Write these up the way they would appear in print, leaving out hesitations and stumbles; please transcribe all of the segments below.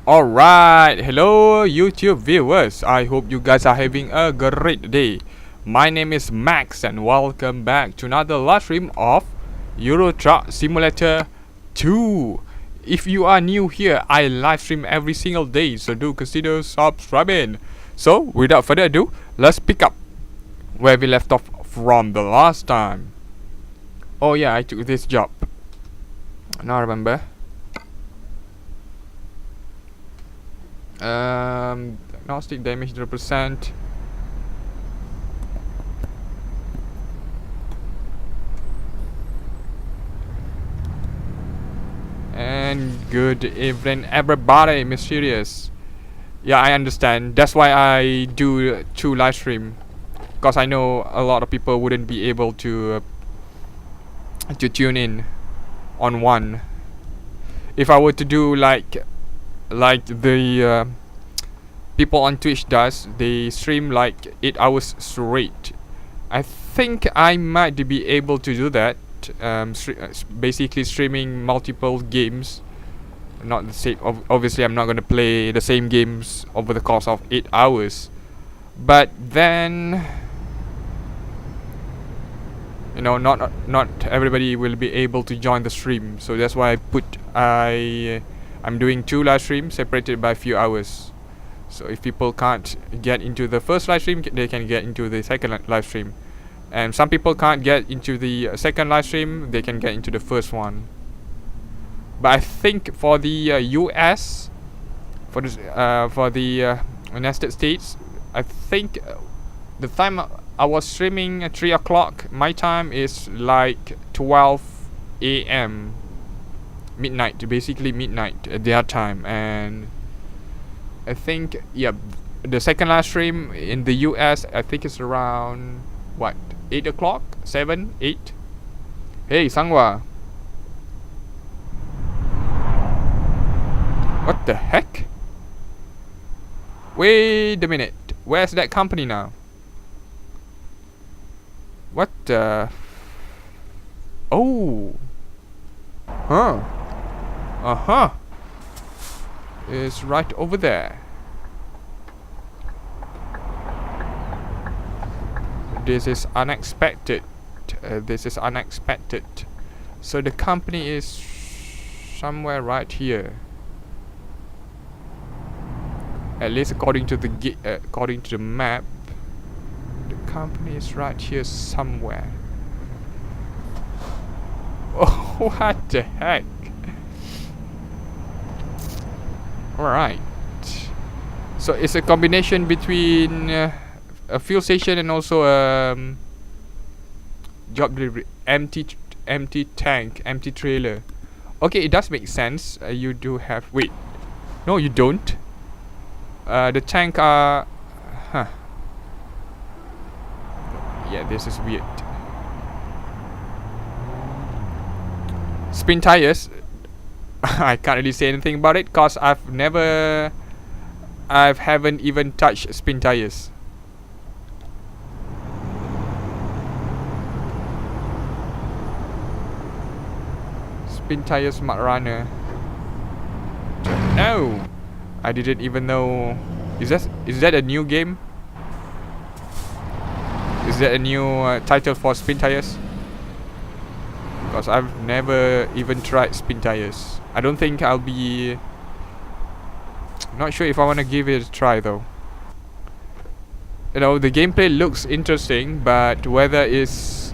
Alright, hello YouTube viewers, I hope you guys are having a great day. My name is Max and welcome back to another live stream of Euro Truck Simulator 2. If you are new here, I live stream every single day, so do consider subscribing. So without further ado, let's pick up where we left off from the last time. Oh yeah, I took this job. Now I remember. Diagnostic damage 0%. And good evening everybody, mysterious. Yeah, I understand. That's why I do 2 live stream, because I know a lot of people wouldn't be able to tune in on one. If I were to do like the people on Twitch does, they stream like 8 hours straight. I think I might be able to do that. Basically streaming multiple games, not the same. Obviously I'm not gonna play the same games over the course of 8 hours, but then you know, not everybody will be able to join the stream. So that's why I'm doing 2 live streams separated by a few hours. So if people can't get into the first live stream, they can get into the second live stream. And some people can't get into the second live stream, they can get into the first one. But I think for the US, for the United States, I think the time I was streaming at 3 o'clock, my time is like 12 AM. Midnight, basically midnight at their time. And I think, yeah, the second live stream in the US, I think it's around what, 8 o'clock, 7, 8. Hey Sangwa, what the heck? Wait a minute, where's that company now? What the? Oh, huh? Uh-huh. It's right over there. This is unexpected. This is unexpected. So the company is somewhere right here. At least according to the according to the map, the company is right here somewhere. Oh, what the heck? Alright. So it's a combination between a fuel station and also job delivery. Empty tank, empty trailer. Okay, it does make sense. You do have. Wait. No, you don't. The tank are. Huh. Yeah, this is weird. Spin tires. I can't really say anything about it because I haven't even touched spin tires. Spin tires smart runner. No, I didn't even know. Is that a new game? Is that a new title for spin tires? Because I've never even tried spin tires. I don't think I'll be. Not sure if I want to give it a try though. You know, the gameplay looks interesting, but whether it's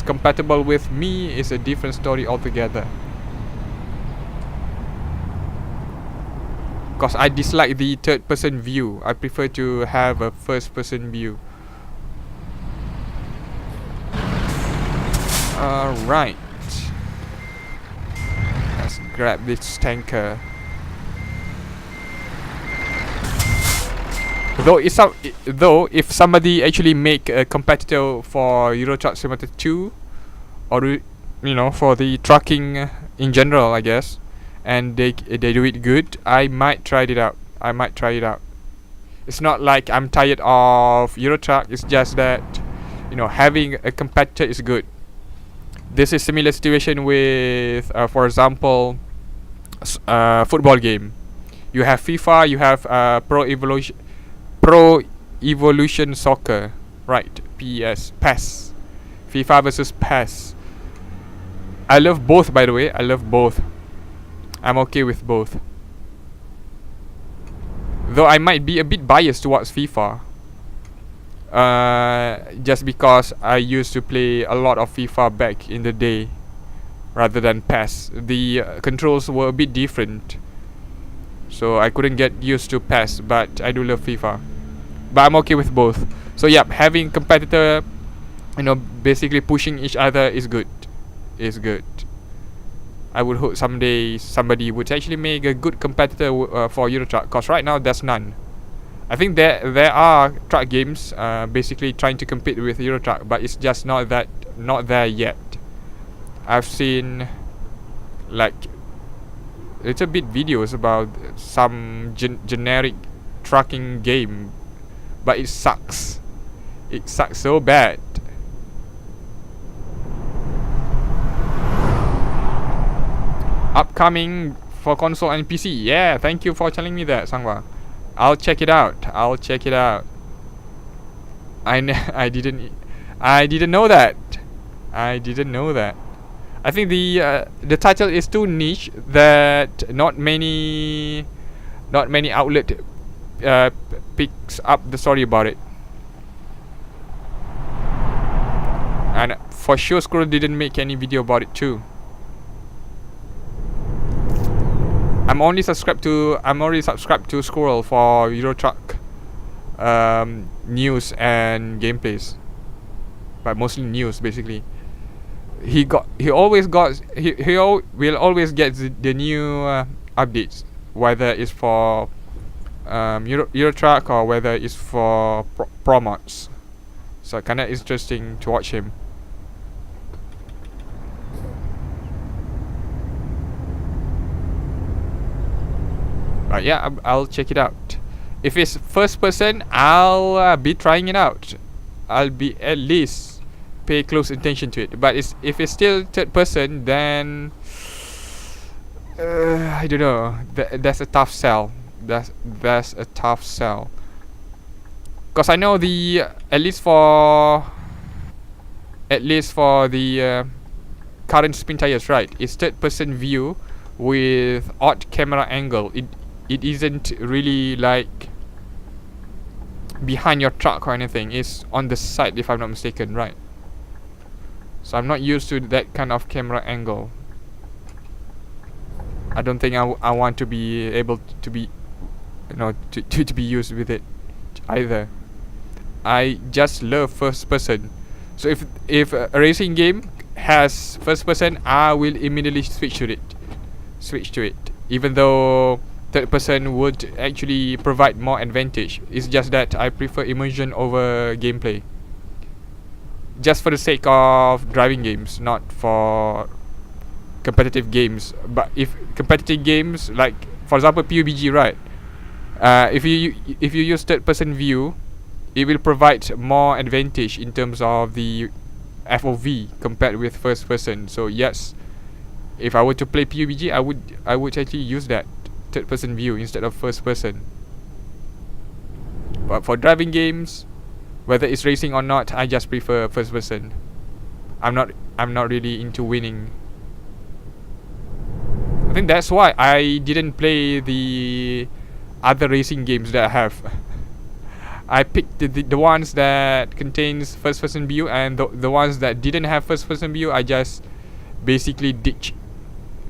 compatible with me is a different story altogether. Because I dislike the third-person view. I prefer to have a first-person view. Alright. Let's grab this tanker. Though if somebody actually make a competitor for Euro Truck Simulator 2, or you know, for the trucking in general, I guess, and they do it good, I might try it out. It's not like I'm tired of Euro Truck. It's just that, you know, having a competitor is good. This is similar situation with, for example, football game. You have FIFA, you have Pro Evolution Soccer, right? PES, FIFA versus PES. I love both, by the way. I love both. I'm okay with both. Though I might be a bit biased towards FIFA. Just because I used to play a lot of FIFA back in the day rather than PES. The controls were a bit different, so I couldn't get used to PES, but I do love FIFA. But I'm okay with both. So yeah, having competitor, you know, basically pushing each other is good. I would hope someday somebody would actually make a good competitor for Euro Truck, cause right now there's none. I think there are truck games basically trying to compete with Euro Truck, but it's just not there yet. I've seen like little bit videos about some generic trucking game, but it sucks. It sucks so bad. Upcoming for console and PC. Yeah, thank you for telling me that, Sangwa. I'll check it out. I didn't know that. I think the title is too niche that not many outlet picks up the story about it. And for sure Squirrel didn't make any video about it too. I'm already subscribed to Squirrel for Euro Truck news and gameplays, but mostly news basically. He will always get the new updates, whether it's for Euro Truck or whether it's for Promods. So kind of interesting to watch him. But yeah, I'll check it out. If it's first person, I'll be trying it out. I'll be at least pay close attention to it. But if it's still third person, then I don't know. That's a tough sell. That's a tough sell. Cause I know at least for the current spin tires, right? It's third person view with odd camera angle. It isn't really like behind your truck or anything. It's on the side, if I'm not mistaken, right? So I'm not used to that kind of camera angle. I don't think I want to be able to be, to be used with it either. I just love first person. So if a racing game has first person, I will immediately switch to it. Even though third person would actually provide more advantage. It's just that I prefer immersion over gameplay. Just for the sake of driving games, not for competitive games. But if competitive games, like for example PUBG, right? If you use third person view, it will provide more advantage in terms of the FOV compared with first person. So yes, if I were to play PUBG, I would actually use that third person view instead of first person. But for driving games, whether it's racing or not, I just prefer first person. I'm not really into winning. I think that's why I didn't play the other racing games that I have. I picked the ones that contains first person view, and the ones that didn't have first person view, I just basically ditch.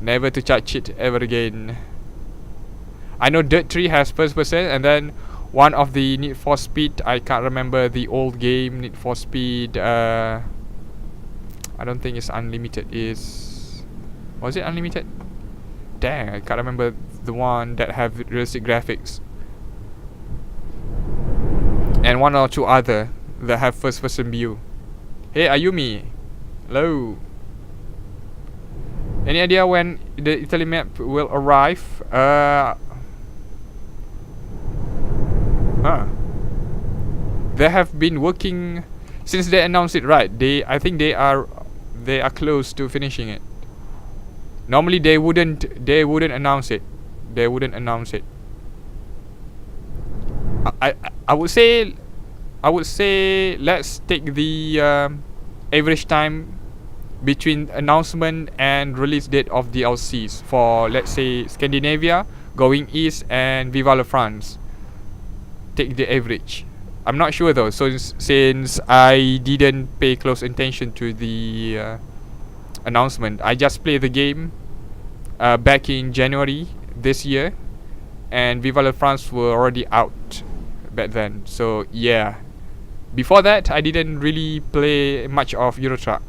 Never to touch it ever again. I know Dirt 3 has first person, and then one of the Need for Speed, I can't remember the old game, Need for Speed, I don't think it's Unlimited. Was it Unlimited? Dang, I can't remember the one that have realistic graphics. And one or two other that have first person view. Hey Ayumi, hello. Any idea when the Italy map will arrive? They have been working since they announced it, right? I think they are close to finishing it. Normally they wouldn't announce it. I would say let's take the average time between announcement and release date of DLCs for, let's say, Scandinavia, going east, and Vive la France. Take the average. I'm not sure though, so since I didn't pay close attention to the announcement, I just played the game back in January this year, and Vive la France were already out back then. So yeah, before that I didn't really play much of Euro Truck.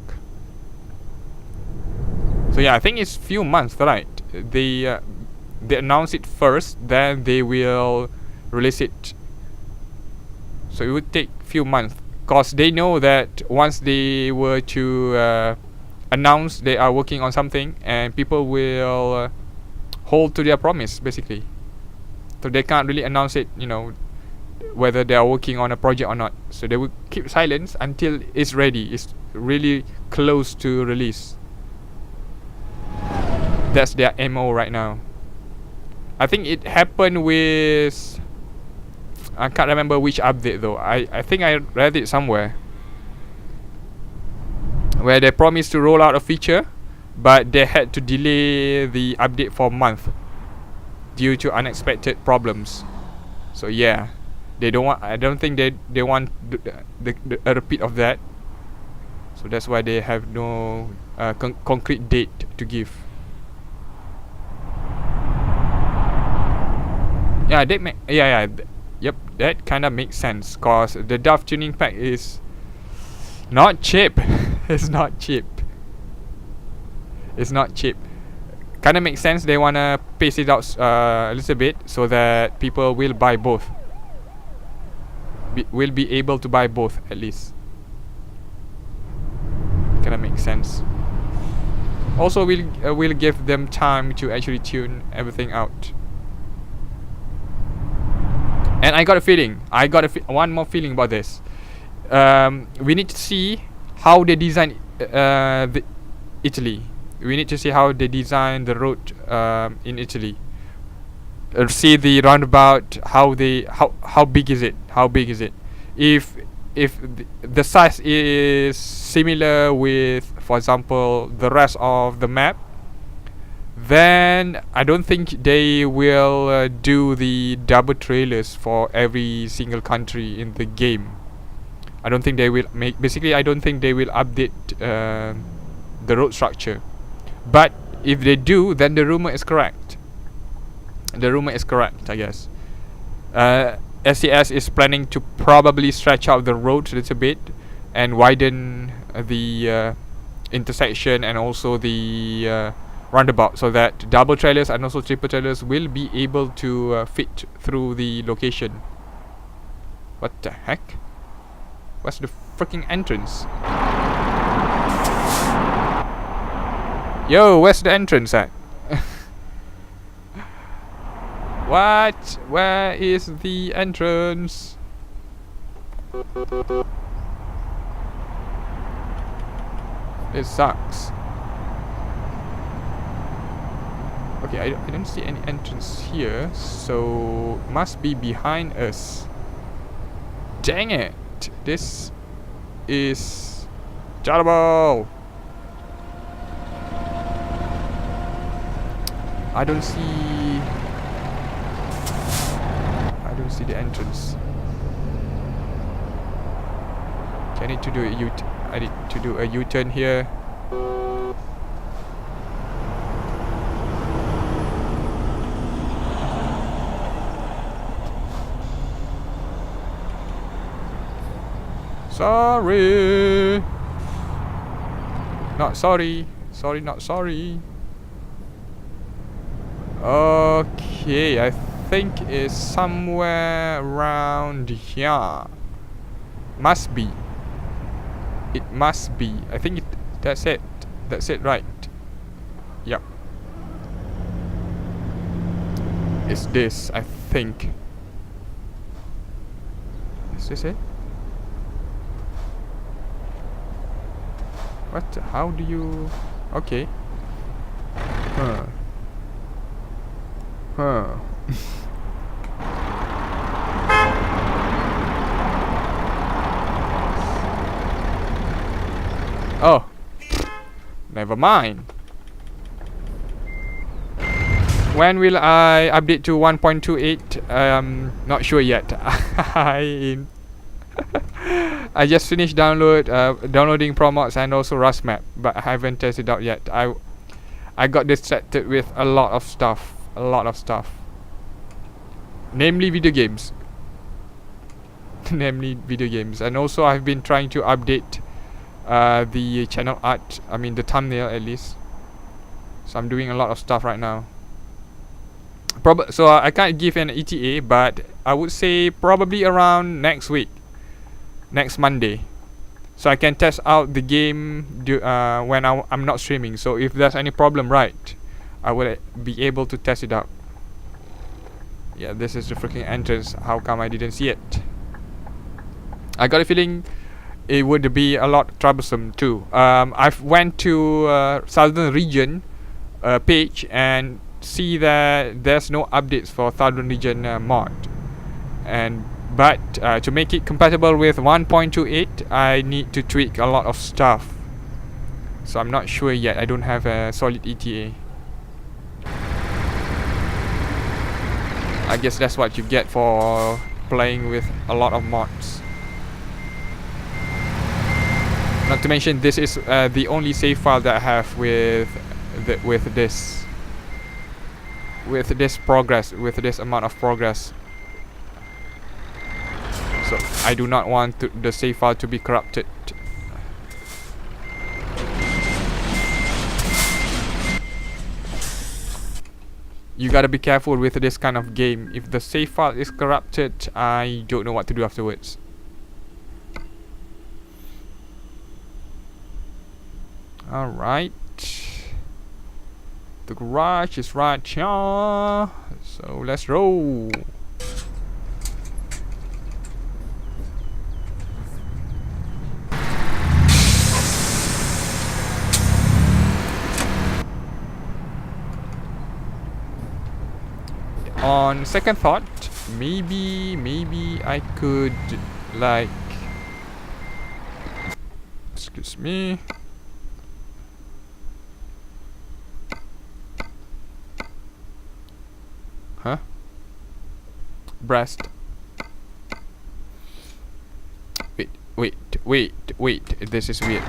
So yeah, I think it's few months, right? They announce it first, then they will release it. So it would take few months, cause they know that once they were to announce they are working on something, and people will hold to their promise basically. So they can't really announce it, whether they are working on a project or not. So they will keep silence until it's ready. It's really close to release. That's their MO right now. I think it happened with, I can't remember which update though. I think I read it somewhere, where they promised to roll out a feature, but they had to delay the update for a month due to unexpected problems. So yeah, they don't want. I don't think they want a repeat of that. So that's why they have no concrete date to give. Yeah, yep, that kind of makes sense, cause the DAF tuning pack is not cheap. It's not cheap. Kind kind of makes sense. They wanna pace it out a little bit so that people will buy both. Will be able to buy both at least. Kind of makes sense. Also, we'll give them time to actually tune everything out. And I got a feeling. One more feeling about this. We need to see how they design Italy. We need to see how they design the road in Italy. See the roundabout. How big is it? How big is it? If the size is similar with, for example, the rest of the map, then I don't think they will do the double trailers for every single country in the game. I don't think they will make. Basically, I don't think they will update the road structure. But if they do, then the rumor is correct. The rumor is correct, I guess. SCS is planning to probably stretch out the road a little bit and widen the intersection and also the roundabout, so that double trailers and also triple trailers will be able to fit through the location. What the heck? What's the freaking entrance? Yo, where's the entrance at? What? Where is the entrance? It sucks. Okay, I don't see any entrance here, so must be behind us. Dang it! This is terrible. I don't see the entrance. I need to do a U-turn here. Sorry. Not sorry. Sorry, not sorry. Okay, I think it's somewhere around here. Must be. It must be. I think that's it. That's it, right? Yep. It's this, I think. Is this it? What? How do you... Okay. Huh. Huh. Oh. Never mind. When will I update to 1.28? Not sure yet. I just finished downloading Promods and also RusMap, but I haven't tested out yet. I got distracted with a lot of stuff. Namely video games. And also I've been trying to update the channel art. I mean the thumbnail at least. So I'm doing a lot of stuff right now. So I can't give an ETA, but I would say probably around next week. Next Monday. So I can test out the game when I'm not streaming. So if there's any problem, right, I will be able to test it out. Yeah, this is the freaking entrance. How come I didn't see it? I got a feeling it would be a lot troublesome too. I've went to Southern Region page and see that there's no updates for Southern Region mod. But to make it compatible with 1.28, I need to tweak a lot of stuff. So I'm not sure yet. I don't have a solid ETA. I guess that's what you get for playing with a lot of mods. Not to mention, this is the only save file that I have with this amount of progress. So I do not want the save file to be corrupted. You gotta be careful with this kind of game. If the save file is corrupted, I don't know what to do afterwards. Alright. The garage is right here. So let's roll. On second thought, maybe I could, like, excuse me. Huh? Breast. Wait. This is weird.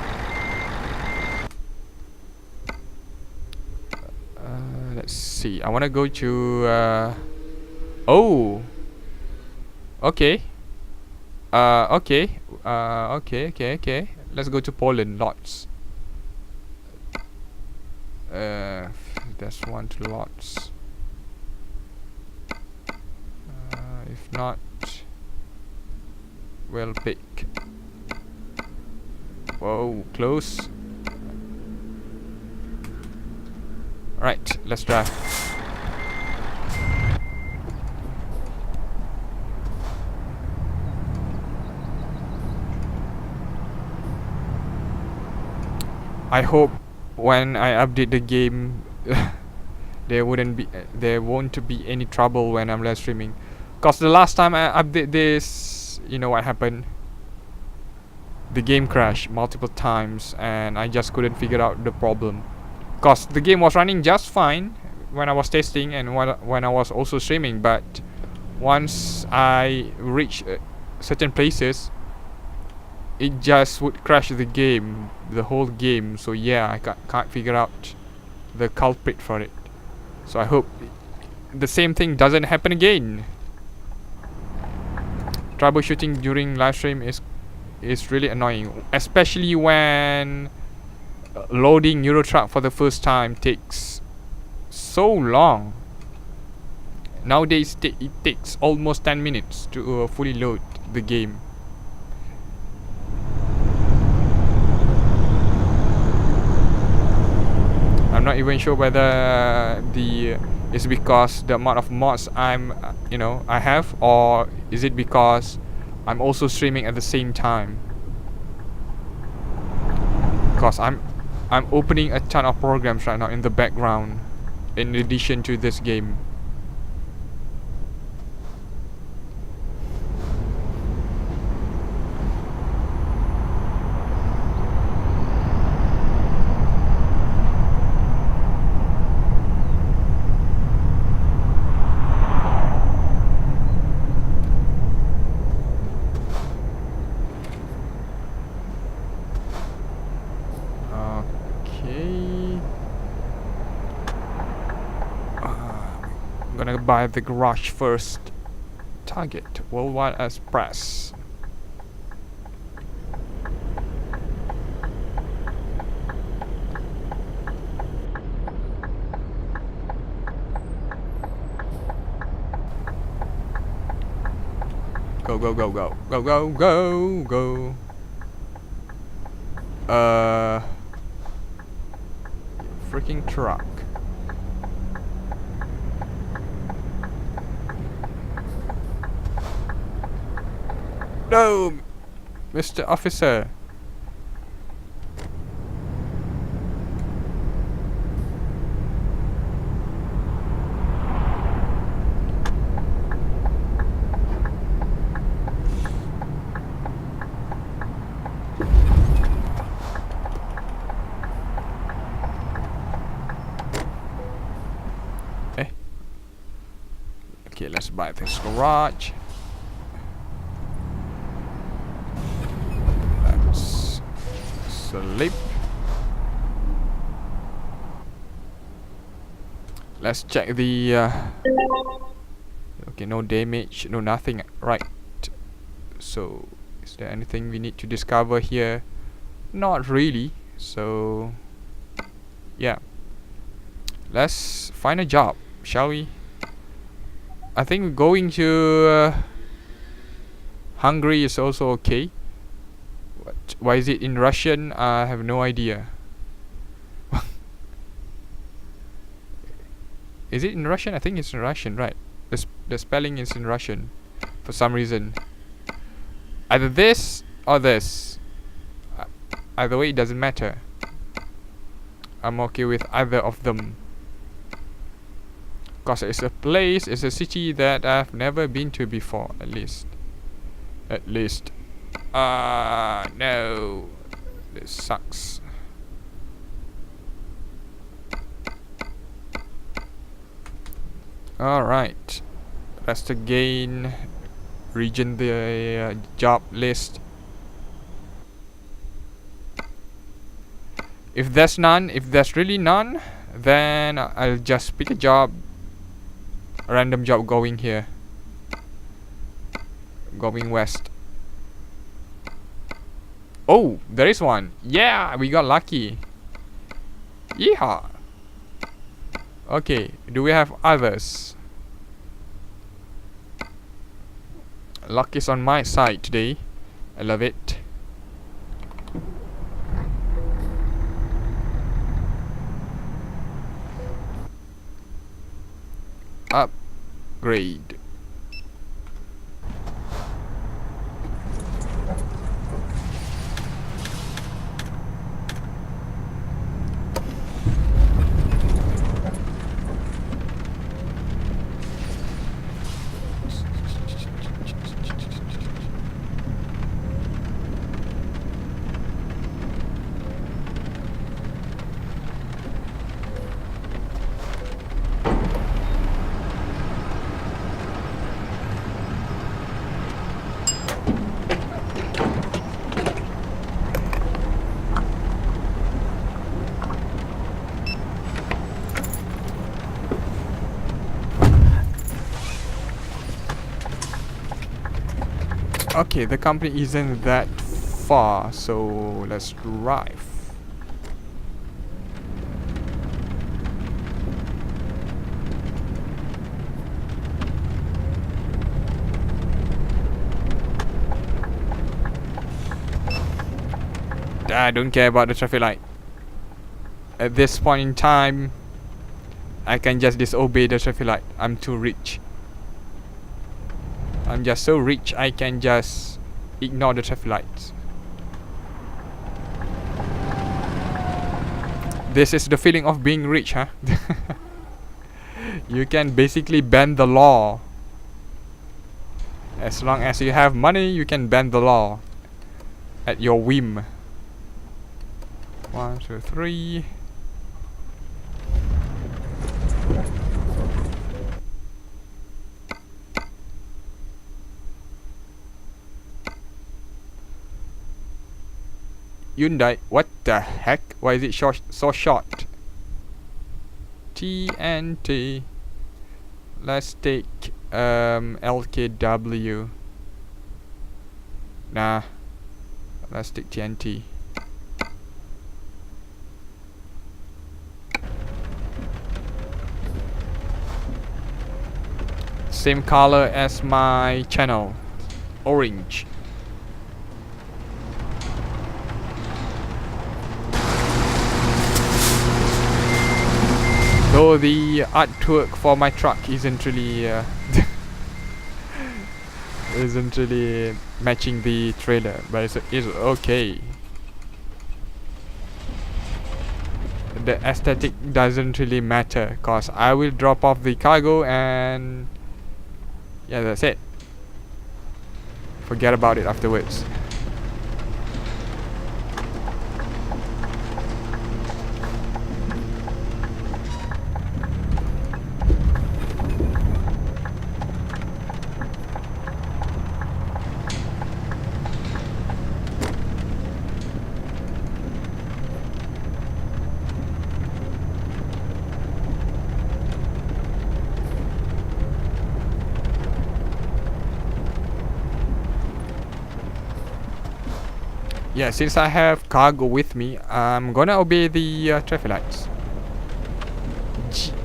Let's see. I wanna go to. Oh. Okay. Okay. Okay. Let's go to Poland. Lots. There's one to lots. If not, we'll pick. Whoa, close. Right, let's drive. I hope when I update the game there won't be any trouble when I'm live streaming. Cause the last time I update this, you know what happened? The game crashed multiple times and I just couldn't figure out the problem. Cause the game was running just fine when I was testing and when I was also streaming, but once I reached certain places, it just would crash the whole game. So yeah, I can't figure out the culprit for it. So I hope the same thing doesn't happen again. Troubleshooting during live stream is really annoying, especially when loading Euro Truck for the first time takes so long. Nowadays it takes almost 10 minutes to fully load the game. I'm not even sure whether it's because the amount of mods I have, or is it because I'm also streaming at the same time? Because I'm opening a ton of programs right now in the background in addition to this game. Gonna buy the garage first. Target Worldwide Express. Go. Freaking truck. No, Mr. Officer. Okay, let's buy this garage. Let's sleep. Let's check the okay, no damage, no nothing, right? So is there anything we need to discover here? Not really. So yeah, let's find a job, shall we? I think going to Hungary is also okay. Why is it in Russian? I have no idea. Is it in Russian? I think it's in Russian, right? The spelling is in Russian for some reason. Either this or this. Either way, it doesn't matter. I'm okay with either of them. Because it's a place, it's a city that I've never been to before, at least. At least. No. This sucks. Alright. Let's again region the job list. If there's none, if there's really none, then I'll just pick a job. A random job going here. Going west. Oh, there is one. Yeah, we got lucky. Yeehaw. Okay, do we have others? Luck is on my side today. I love it. Upgrade. Okay, the company isn't that far, so let's drive. I don't care about the traffic light. At this point in time, I can just disobey the traffic light. I'm too rich. I'm just so rich, I can just ignore the traffic lights. This is the feeling of being rich, huh? You can basically bend the law. As long as you have money, you can bend the law at your whim. 1, 2, 3. Hyundai, what the heck? Why is it so short? TNT. Let's take LKW. Nah. Let's take TNT. Same color as my channel. Orange. Though the artwork for my truck isn't really matching the trailer, but it's okay. The aesthetic doesn't really matter, cause I will drop off the cargo and yeah, that's it. Forget about it afterwards. Yeah, since I have cargo with me, I'm gonna obey the traffic lights.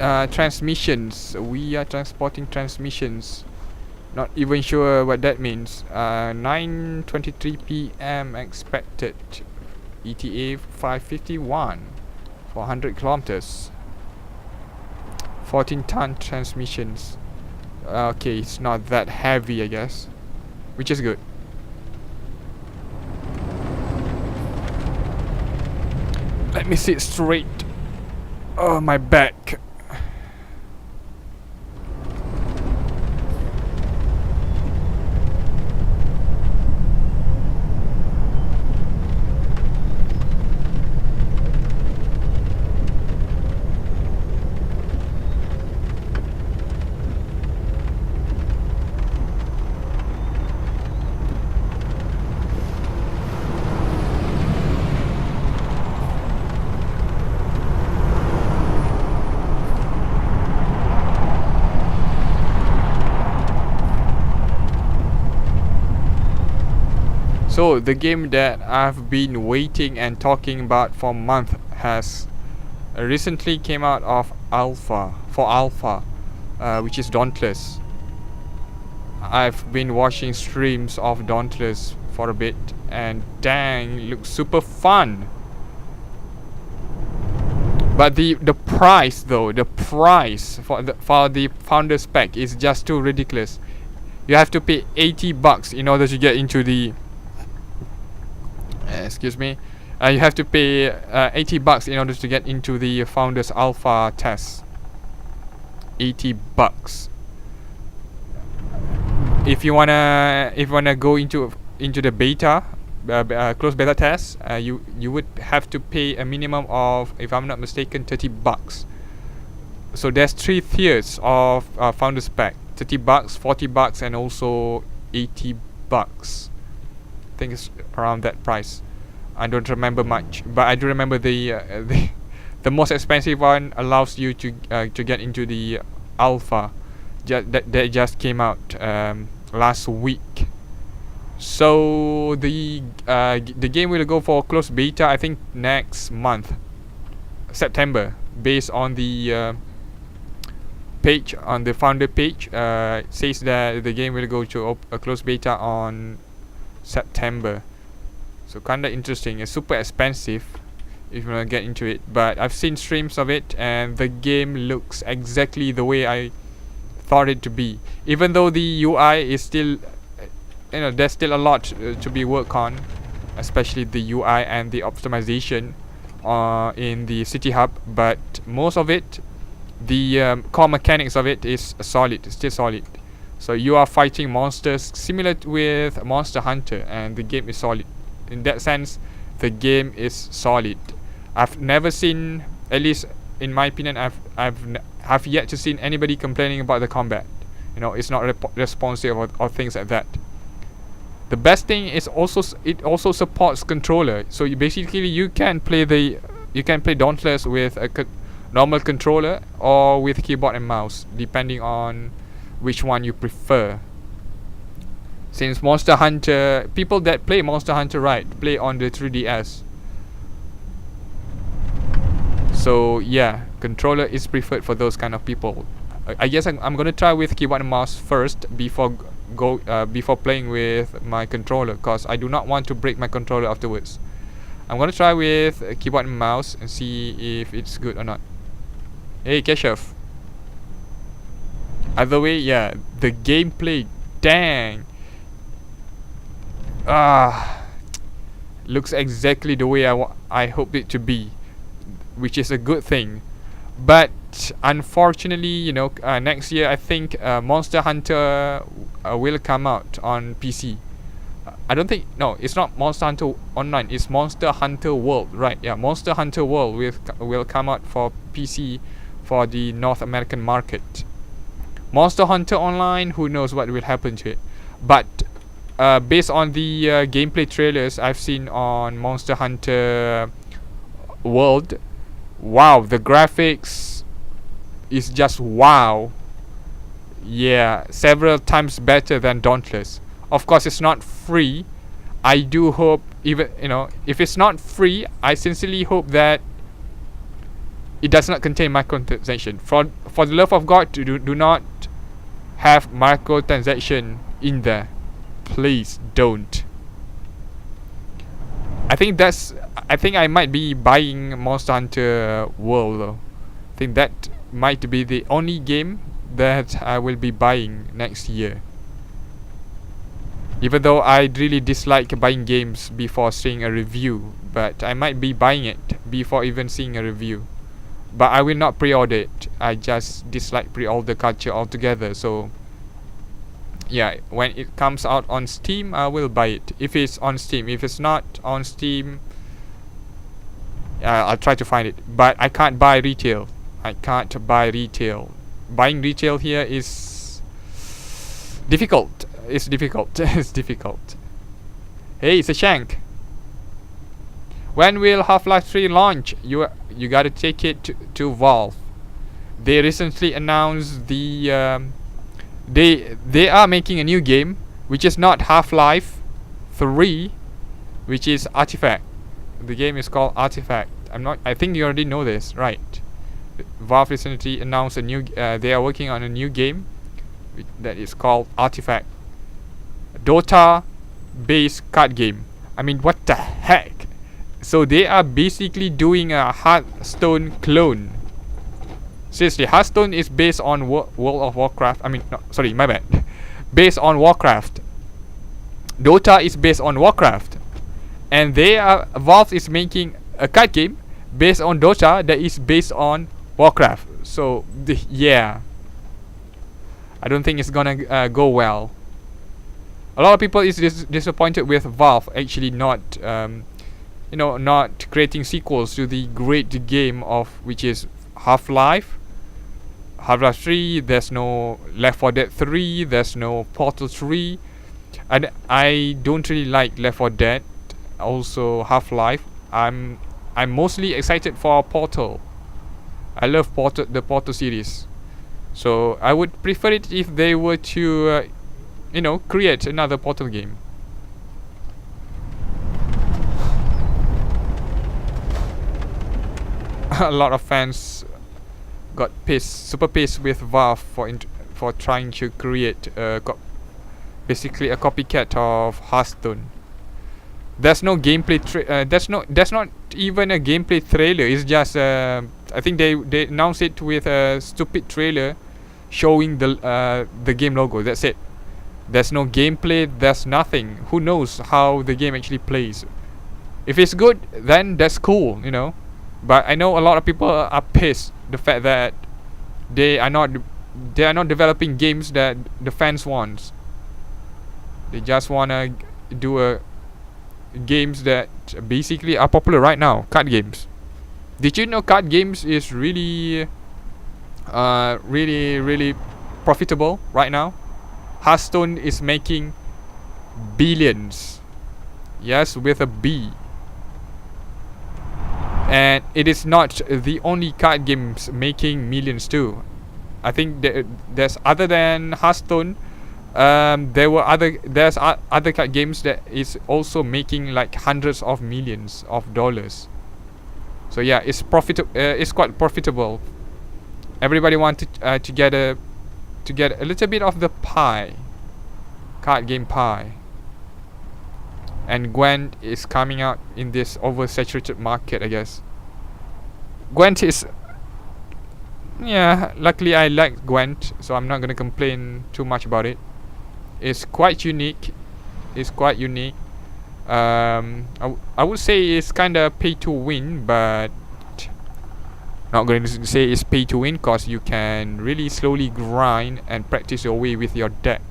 Transmissions. We are transporting transmissions. Not even sure what that means. 9:23 p.m. expected. ETA 5:51 for 100 kilometers. 14-ton transmissions. Okay, it's not that heavy, I guess, which is good. Let me sit straight. Oh, my back. So the game that I've been waiting and talking about for a month has recently came out of alpha, which is Dauntless. I've been watching streams of Dauntless for a bit, and dang, it looks super fun. But the price though, the price for the founder's pack is just too ridiculous. You have to pay $80 in order to get into the excuse me. You have to pay $80 in order to get into the founders alpha test. $80. If you wanna go into the beta, closed beta test, you would have to pay a minimum of, if I'm not mistaken, $30. So there's 3 tiers of founders pack: $30, $40, and also $80. I think it's around that price. I don't remember much, but I do remember the most expensive one allows you to get into the alpha that just came out last week. So the game will go for closed beta, I think, next month, September, based on the page, on the founder page. Says that the game will go to a closed beta on September. So kinda interesting. It's super expensive if you wanna get into it, but I've seen streams of it and the game looks exactly the way I thought it to be. Even though the UI is still, there's still a lot to be worked on, especially the UI and the optimization in the city hub. But most of it, the core mechanics of it is solid, still solid. So you are fighting monsters similar with Monster Hunter, and the game is solid. In that sense, the game is solid. I've never seen, at least in my opinion, I've yet to seen anybody complaining about the combat. It's not responsive or things like that. The best thing is it also supports controller. So you can play Dauntless with a normal controller or with keyboard and mouse, depending on which one you prefer. Since Monster Hunter, people that play Monster Hunter play on the 3DS. So yeah, controller is preferred for those kind of people. I guess I'm gonna try with keyboard and mouse first before playing with my controller, cause I do not want to break my controller afterwards. I'm gonna try with keyboard and mouse and see if it's good or not. Hey Keshav. Either way, yeah, the gameplay, dang. Looks exactly the way I hoped it to be, which is a good thing. But unfortunately, next year I think Monster Hunter will come out on PC. I don't think, no, it's not Monster Hunter Online, it's Monster Hunter World, right? Yeah, Monster Hunter World will come out for PC for the North American market. Monster Hunter Online, who knows what will happen to it. But based on the gameplay trailers I've seen on Monster Hunter World, wow, the graphics is just wow. Yeah, several times better than Dauntless. Of course, it's not free. I do hope, even if it's not free, I sincerely hope that it does not contain microtransaction. For the love of God, do not have microtransaction in there. Please don't. I think I might be buying Monster Hunter World though. I think that might be the only game that I will be buying next year. Even though I really dislike buying games before seeing a review, but I might be buying it before even seeing a review. But I will not pre-order it. I just dislike pre-order culture altogether. So yeah, when it comes out on Steam, I will buy it. If it's on Steam. If it's not on Steam, I'll try to find it. But I can't buy retail. I can't buy retail. Buying retail here is difficult. It's difficult. It's difficult. Hey, it's a shank. When will Half-Life 3 launch? You gotta take it to Valve. They recently announced the they are making a new game, which is not Half-Life 3, which is Artifact. The game is called Artifact. I think you already know this, right? Valve recently announced a new. They are working on a new game that is called Artifact. Dota-based card game. I mean, what the heck? So they are basically doing a Hearthstone clone. Seriously, Hearthstone is based on World of Warcraft. I mean, no, sorry, my bad. Based on Warcraft. Dota is based on Warcraft, and Valve is making a card game based on Dota that is based on Warcraft. So yeah, I don't think it's gonna go well. A lot of people is disappointed with Valve actually not not creating sequels to the great game of which is Half-Life 3. There's no Left 4 Dead 3. There's no Portal 3. And I don't really like Left 4 Dead. Also Half-Life. I'm mostly excited for Portal. I love the Portal series. So I would prefer it if they were to create another Portal game. A lot of fans got super pissed with Valve for trying to create basically a copycat of Hearthstone. There's no gameplay. That's not even a gameplay trailer. It's just I think they announced it with a stupid trailer showing the game logo. That's it. There's no gameplay. There's nothing. Who knows how the game actually plays? If it's good, then that's cool, But I know a lot of people are pissed the fact that they are not developing games that the fans want. They just wanna do games that basically are popular right now. Card games. Did you know card games is really profitable right now? Hearthstone is making billions. Yes, with a B. And it is not the only card games making millions too. I think there's other than Hearthstone. There's other card games that is also making like hundreds of millions of dollars. So yeah, it's quite profitable. Everybody wanted to get a little bit of the pie, card game pie. And Gwent is coming out in this oversaturated market, I guess. Gwent is... yeah, luckily I like Gwent, so I'm not going to complain too much about it. It's quite unique. I would say it's kind of pay to win, but... not going to say it's pay to win, because you can really slowly grind and practice your way with your deck.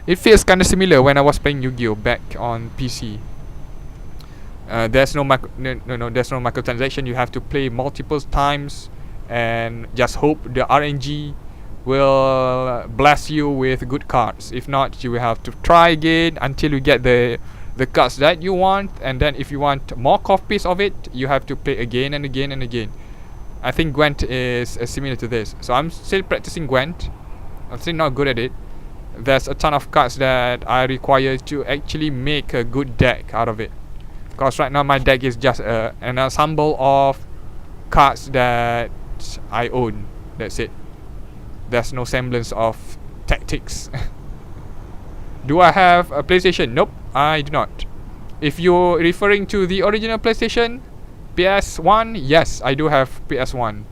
It feels kind of similar when I was playing Yu-Gi-Oh back on PC. There's no microtransaction. You have to play multiple times and just hope the RNG will bless you with good cards. If not, you will have to try again until you get the cards that you want. And then if you want more copies of it, you have to play again and again and again. I think Gwent is similar to this. So I'm still practicing Gwent. I'm still not good at it. There's a ton of cards that I require to actually make a good deck out of it. Because right now my deck is just an ensemble of cards that I own. That's it. There's no semblance of tactics. Do I have a PlayStation? Nope, I do not. If you're referring to the original PlayStation, PS1, yes, I do have PS1.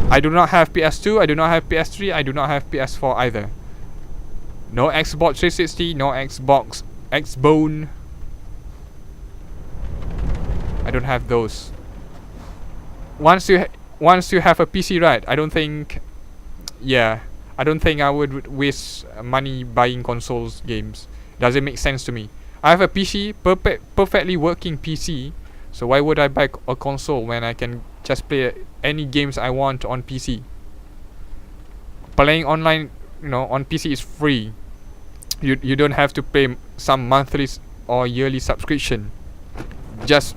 I do not have PS2, I do not have PS3, I do not have PS4 either. No Xbox 360, no Xbox Xbone. I don't have those. Once you have a PC, right? I don't think, yeah, I don't think I would waste money buying consoles games. Doesn't make sense to me. I have a PC, perfectly working PC. So why would I buy a console when I can just play any games I want on PC? Playing online, on PC is free. You don't have to pay some monthly or yearly subscription just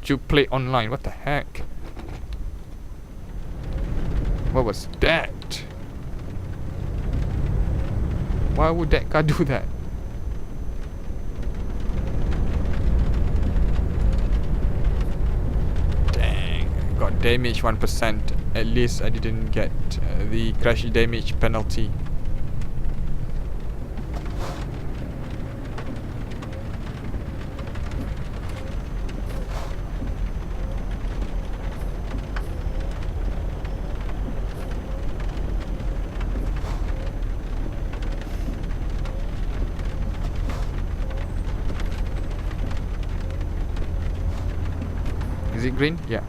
to play online. What the heck? What was that? Why would that car do that? Dang, got damage 1%. At least I didn't get the crash damage penalty. Is it green? Yeah.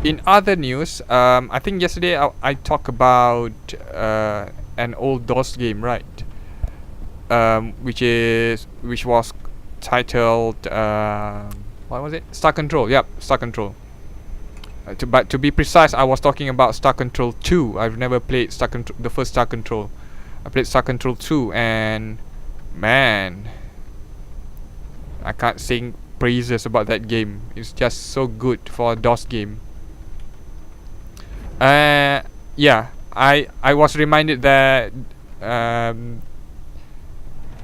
In other news, I think yesterday I talked about an old DOS game, right? Which was titled what was it? Star Control. Yep, Star Control. But to be precise, I was talking about Star Control 2. I've never played the first Star Control. I played Star Control 2, and man, I can't sing praises about that game. It's just so good for a DOS game. Yeah, I was reminded that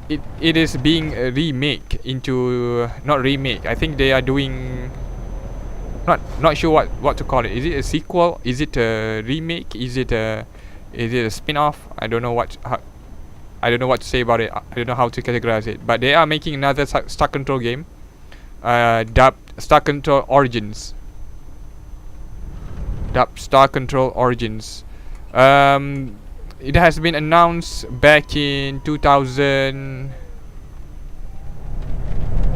it is being a remake into, not remake. I think they are doing, not sure what to call it. Is it a sequel? Is it a remake? Is it a spin-off? I don't know what to say about it. I don't know how to categorize it. But they are making another Star Control game, dubbed Star Control Origins. Star Control Origins. It has been announced back in 2000.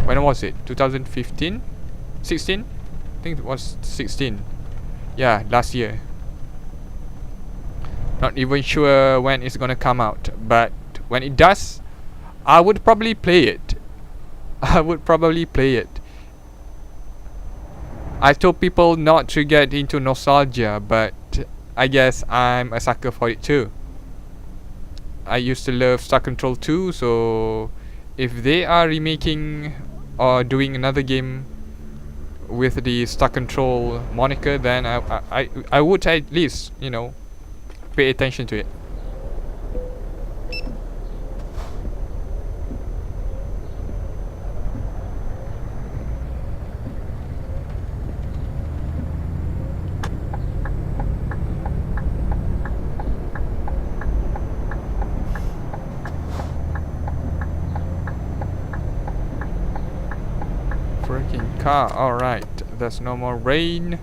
When was it? 2015? 16? I think it was 16. Yeah, last year. Not even sure when it's gonna come out, but when it does, I would probably play it. I told people not to get into nostalgia, but I guess I'm a sucker for it too. I used to love Star Control 2, so if they are remaking or doing another game with the Star Control moniker, then I would at least, pay attention to it. Freaking car. Alright, there's no more rain.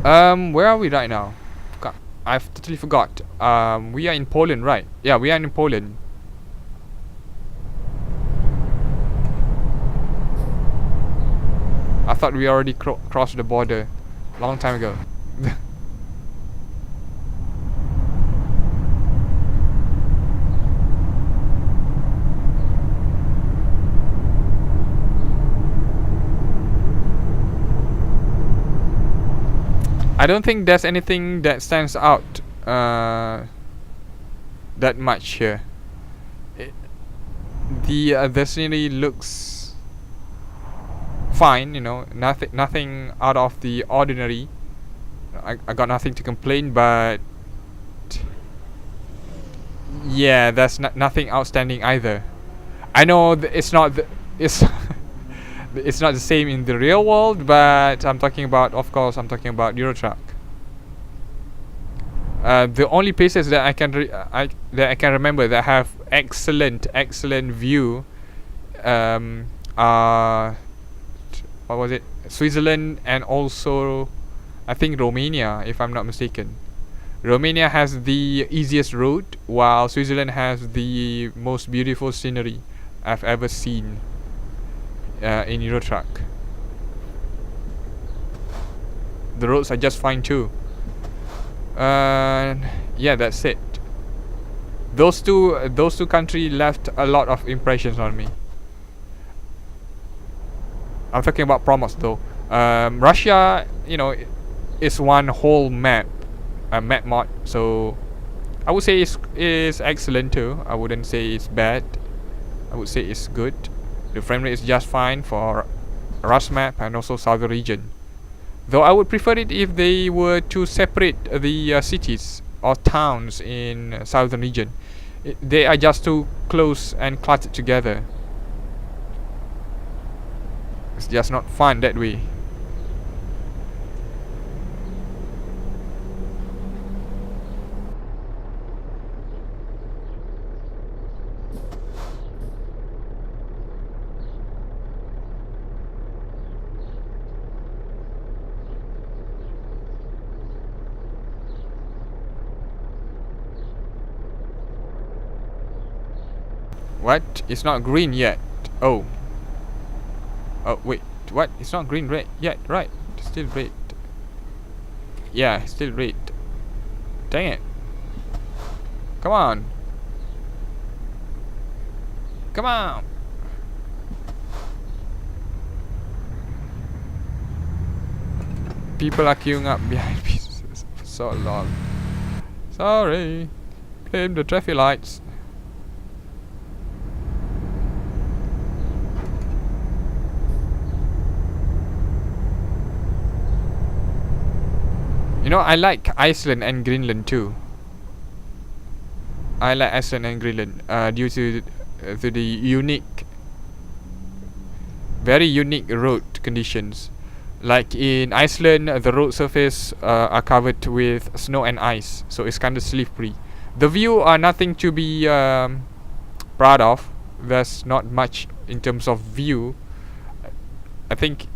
Where are we right now? I've totally forgot. We are in Poland, right? Yeah, we are in Poland. I thought we already crossed the border long time ago. I don't think there's anything that stands out that much here. The scenery looks fine, you know, nothing out of the ordinary. I got nothing to complain, but yeah, there's nothing outstanding either. I know it's not it's it's not the same in the real world, but I'm talking about, of course, I'm talking about Eurotruck. The only places that I can remember that have excellent view are, what was it, Switzerland, and also I think Romania, if I'm not mistaken. Romania has the easiest route, while Switzerland has the most beautiful scenery I've ever seen in Eurotruck. The roads are just fine too. Yeah, that's it. Those two countries left a lot of impressions on me. I'm talking about Promods though. Russia, you know, is one whole map, a map mod. So I would say it's excellent too. I wouldn't say it's bad. I would say it's good. The frame rate is just fine for RusMap and also southern region. Though I would prefer it if they were to separate the cities or towns in southern region. They are just too close and cluttered together. It's just not fun that way. What? It's not green yet. Oh. Oh, wait. What? It's not green red yet. Right. It's still red. Yeah, still red. Dang it. Come on. Come on. People are queuing up behind me for so long. Sorry. Claim the traffic lights. You know, I like Iceland and Greenland too. I like Iceland and Greenland due to the unique, very unique road conditions. Like in Iceland, the road surface are covered with snow and ice, so it's kind of slippery. The view are nothing to be proud of. There's not much in terms of view. I think,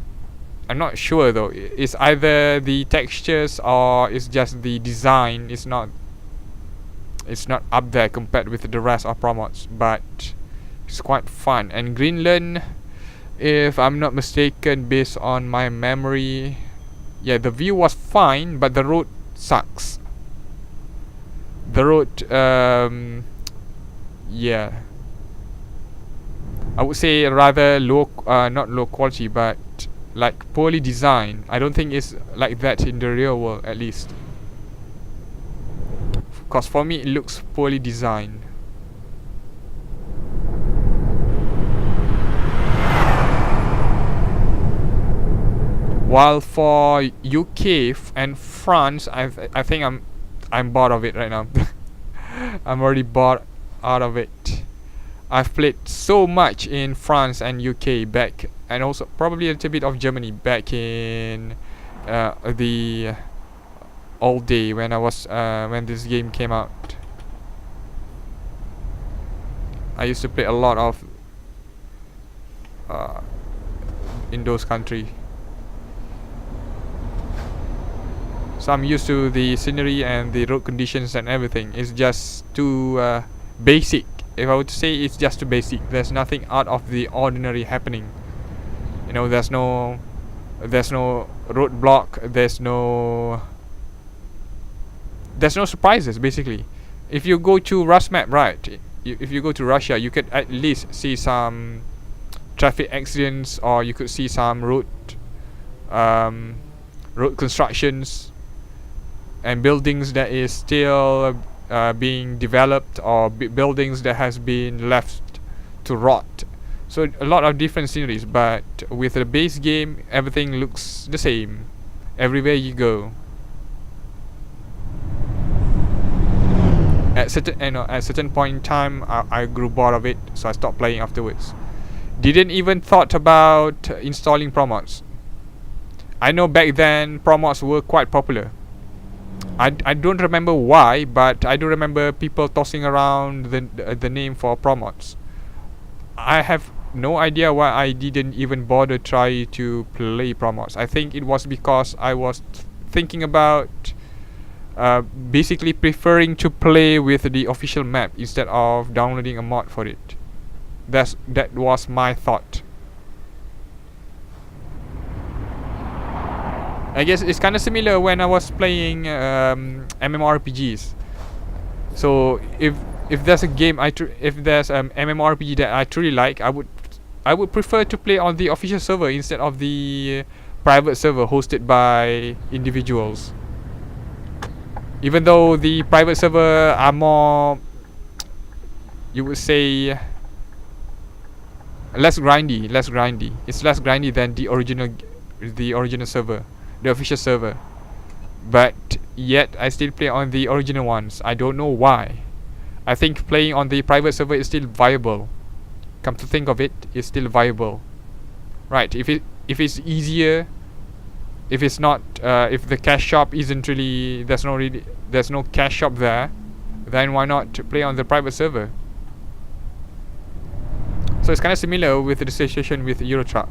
I'm not sure though. It's either the textures or it's just the design. It's not up there compared with the rest of Promods, but it's quite fun. And Greenland, if I'm not mistaken, based on my memory, yeah, the view was fine, but the road sucks. The road, yeah, I would say rather low, not low quality, but like poorly designed. I don't think it's like that in the real world, at least. Because for me, it looks poorly designed. While for UK and France, I think I'm bored of it right now. I'm already bored out of it. I've played so much in France and UK back, and also probably a little bit of Germany back in the old day when I was when this game came out. I used to play a lot of in those countries. So I'm used to the scenery and the road conditions and everything. It's just too basic. If I would say it's just too basic, there's nothing out of the ordinary happening. You know, there's no roadblock. There's no surprises. Basically, if you go to RusMap, right? If you go to Russia, you could at least see some traffic accidents, or you could see some road constructions. and buildings that is still being developed, or buildings that has been left to rot. So a lot of different sceneries, but with the base game, everything looks the same everywhere you go. At certain point in time, I grew bored of it, so I stopped playing afterwards. Didn't even thought about installing Promods. I know back then Promods were quite popular. I don't remember why, but I do remember people tossing around the name for Promods. I have no idea why I didn't even bother try to play Promods. I think it was because I was thinking about basically preferring to play with the official map instead of downloading a mod for it. That was my thought. I guess it's kind of similar when I was playing MMORPGs. So if there's a game if there's MMORPG that I truly like, I would prefer to play on the official server instead of the private server hosted by individuals. Even though the private server are more, you would say, less grindy. It's less grindy than the original server, the official server. But yet I still play on the original ones. I don't know why. I think playing on the private server is still viable. Come to think of it, it's still viable. Right, if it's easier, if it's not if the cash shop isn't really, there's no cash shop there, then why not play on the private server? So it's kind of similar with the situation with Euro Truck.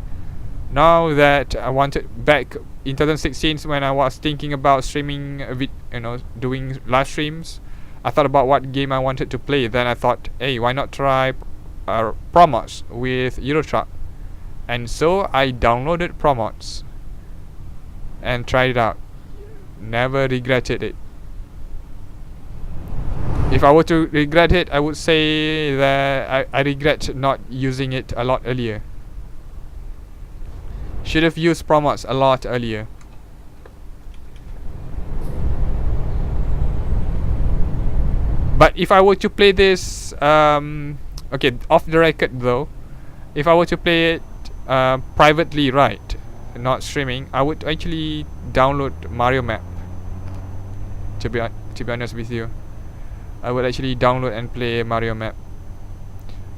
Now that I wanted, back in 2016 when I was thinking about streaming doing live streams, I thought about what game I wanted to play. Then I thought, hey, why not try Promods with Euro Truck? And so I downloaded Promods and tried it out. Never regretted it. If I were to regret it, I would say that I regret not using it a lot earlier. Should have used Promods a lot earlier. But if I were to play this, okay, off the record though, if I were to play it privately, right, not streaming, I would actually download Mario Map. To be honest with you, I would actually download and play Mario Map.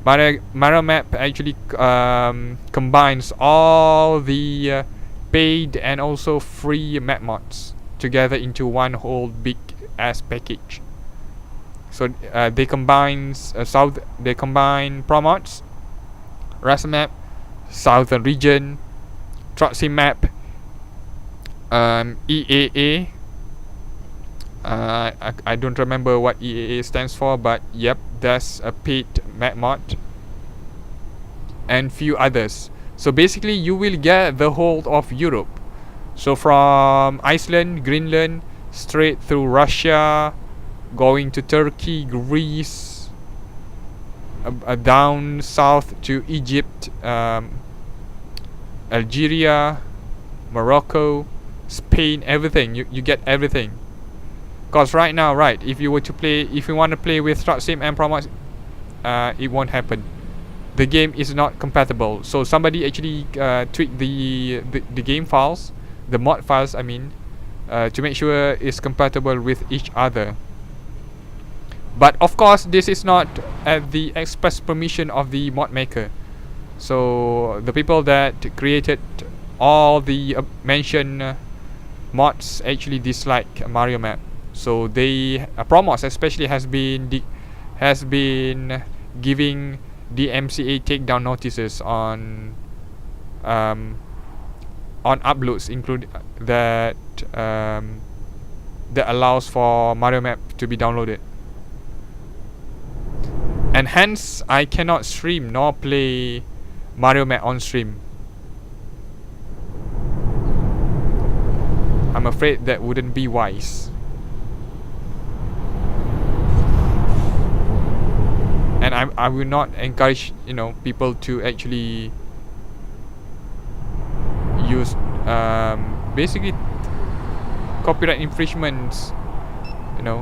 Mario Map actually combines all the paid and also free map mods together into one whole big ass package. So they combine Promods, RusMap, Southern Region, Trotsy Map, EAA. I don't remember what EAA stands for, but yep, that's a paid map mod, and few others. So basically you will get the whole of Europe. So from Iceland, Greenland, straight through Russia, going to Turkey, Greece, down south to Egypt, Algeria, Morocco, Spain, everything. You get everything. Because right now, right, if you want to play with Hearthstone and Promods, it won't happen. The game is not compatible. So somebody actually tweaked the game files, the mod files, I mean, to make sure it's compatible with each other. But of course, this is not at the express permission of the mod maker. So the people that created all the mentioned mods actually dislike Mario Map. So they Promods especially has been giving DMCA takedown notices on uploads, include that allows for Mario Map to be downloaded. And hence I cannot stream nor play Mario Map on stream. I'm afraid that wouldn't be wise. And I will not encourage people to actually use basically copyright infringements you know.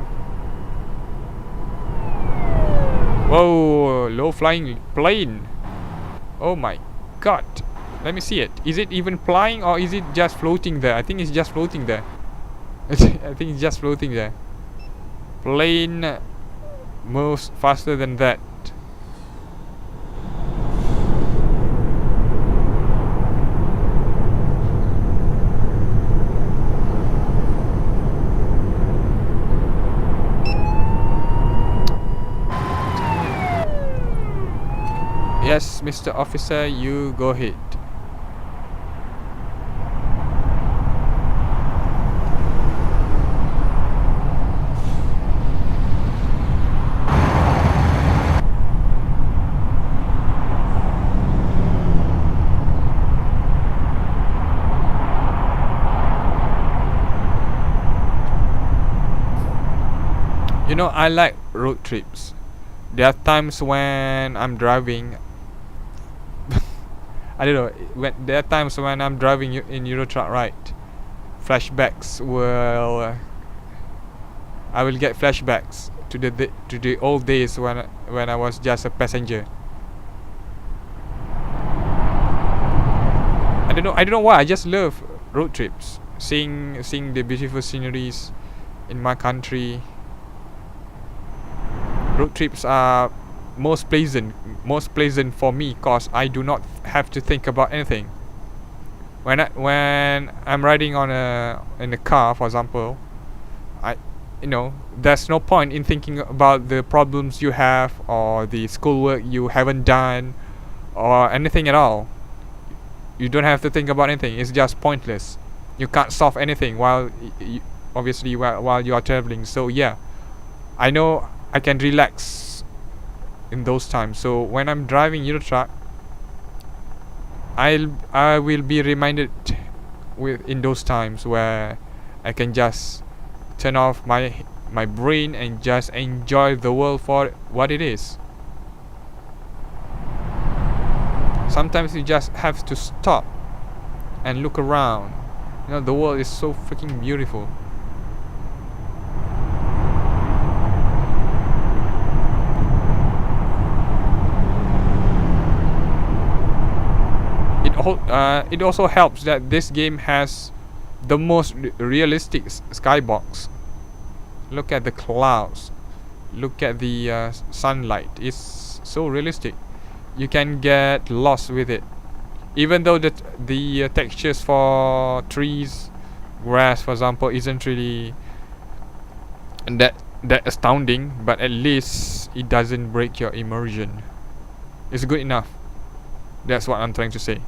Whoa, low flying plane. Oh my god. Let me see it. Is it even flying or is it just floating there? I think it's just floating there. I think it's just floating there. Plane moves faster than that. Yes, Mr. Officer, you go ahead. You know, I like road trips. There are times when I'm driving. I don't know. There are times when I'm driving in Eurotruck, right? Flashbacks will. I will get flashbacks to the old days when I was just a passenger. I don't know why. I just love road trips. Seeing the beautiful sceneries in my country. Road trips are most pleasant for me, cause I do not have to think about anything. When I'm riding in a car, for example, there's no point in thinking about the problems you have or the schoolwork you haven't done or anything at all. You don't have to think about anything. It's just pointless. You can't solve anything while you are traveling. So yeah, I know I can relax in those times. So when I'm driving Eurotruck, I will be reminded in those times where I can just turn off my brain and just enjoy the world for what it is. Sometimes you just have to stop and look around. You know, the world is so freaking beautiful. It also helps that this game has the most realistic skybox. Look at the clouds. Look at the sunlight. It's so realistic. You can get lost with it. Even though the textures for trees, grass, for example, isn't really that astounding, but at least it doesn't break your immersion. It's good enough. That's what I'm trying to say.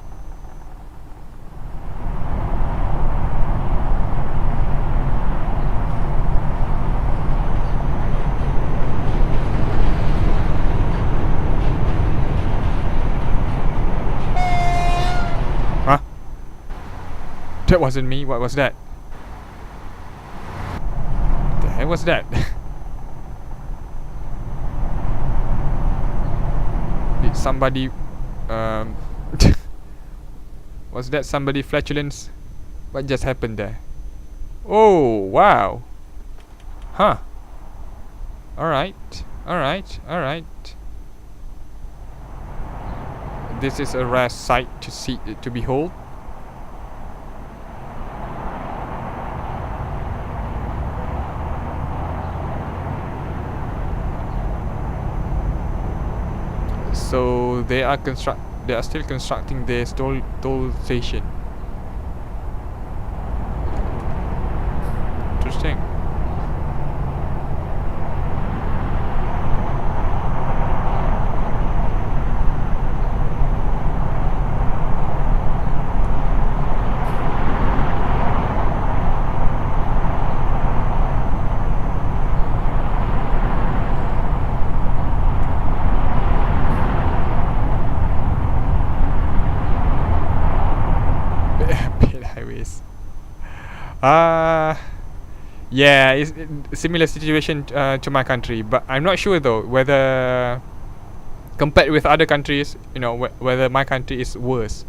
That wasn't me. What was that? The hell was that? Did somebody was that somebody flatulence? What just happened there? Oh wow. Huh. Alright. This is a rare sight to behold. So they are still constructing this toll station. Interesting. Yeah, it's a similar situation to my country, but I'm not sure though whether compared with other countries, whether my country is worse.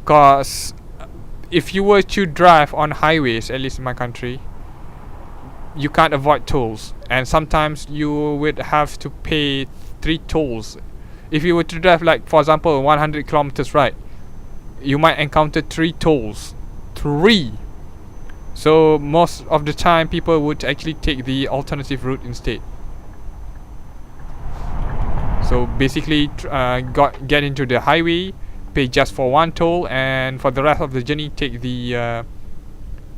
Cause if you were to drive on highways, at least in my country, you can't avoid tolls, and sometimes you would have to pay 3 tolls. If you were to drive, like for example 100 kilometers, right, you might encounter 3 tolls. 3. So most of the time people would actually take the alternative route instead. So basically get into the highway, pay just for 1 toll, and for the rest of the journey take the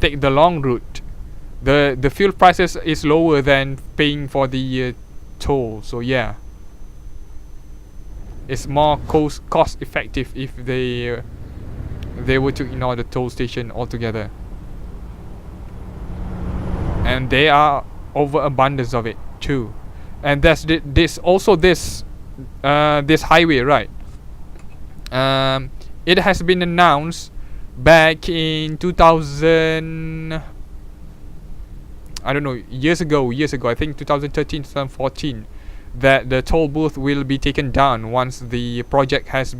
long route. The fuel prices is lower than paying for the toll. So yeah, it's more cost effective if they were to ignore the toll station altogether. And there are overabundance of it too. And there's this highway, right? It has been announced back in 2000, I don't know, years ago, I think 2013, 2014, that the toll booth will be taken down once the project has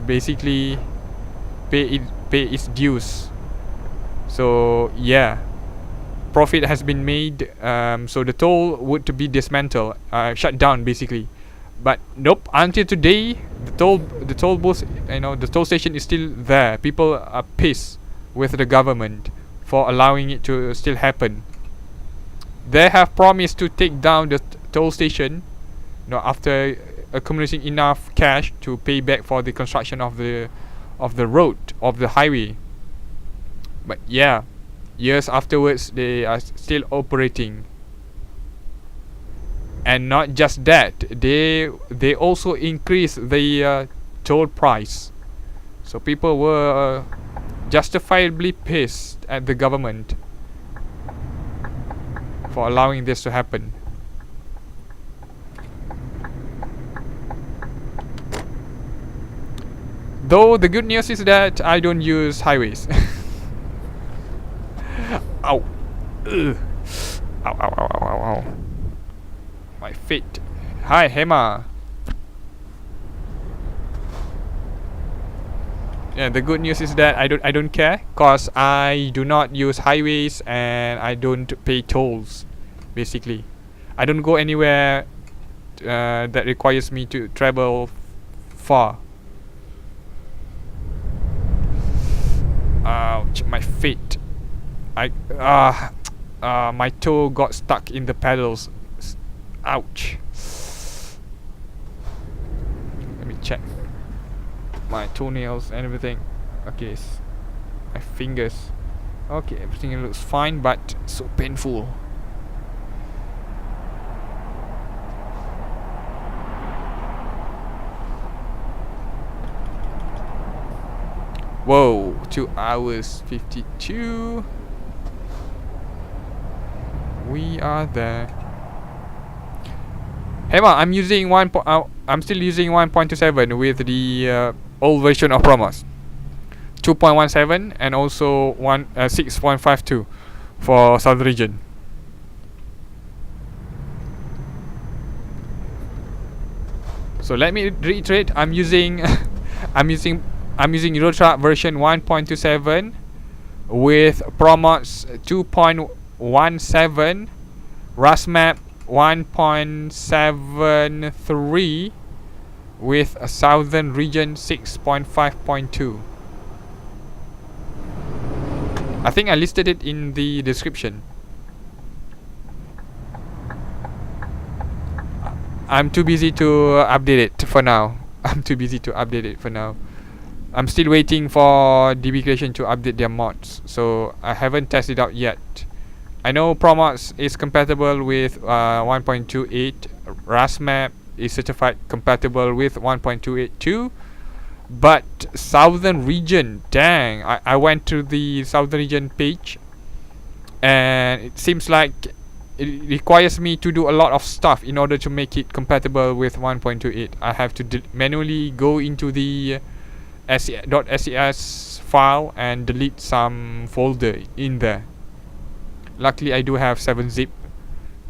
basically pay its dues. So yeah, profit has been made. So the toll would be dismantled, shut down basically. But nope, until today the toll booth, the toll station is still there. People are pissed with the government for allowing it to still happen. They have promised to take down the toll station, after accumulating enough cash to pay back for the construction of the road, of the highway. But yeah, years afterwards they are still operating. And not just that, they also increased the toll price. So people were justifiably pissed at the government for allowing this to happen. Though the good news is that I don't use highways. Ow. Ugh. Ow, ow, ow, ow, ow, ow. My feet. Hi, Hema. Yeah, the good news is that I don't care, cause I do not use highways and I don't pay tolls. Basically, I don't go anywhere that requires me to travel far. Ouch, my feet. My toe got stuck in the pedals. Ouch. Let me check my toenails and everything. Okay, my fingers. Okay, everything looks fine, but so painful. Whoa, 2 hours 52. We are there. Hey man, I'm using I'm still using 1.27 with the old version of Promods. 2.17 and also 6.52 for South region. So let me reiterate, I'm using Eurotruck version 1.27 with Promods 2.17, RusMap 1.73 with a southern region 6.5.2. I think I listed it in the description. I'm too busy to update it for now. I'm still waiting for DB Creation to update their mods, so I haven't tested it out yet. I know Promods is compatible with 1.28. RusMap is certified compatible with 1.28 but southern region, dang, I went to the southern region page and it seems like it requires me to do a lot of stuff in order to make it compatible with 1.28. I have to manually go into the .ses file and delete some folder in there. Luckily I do have 7-zip,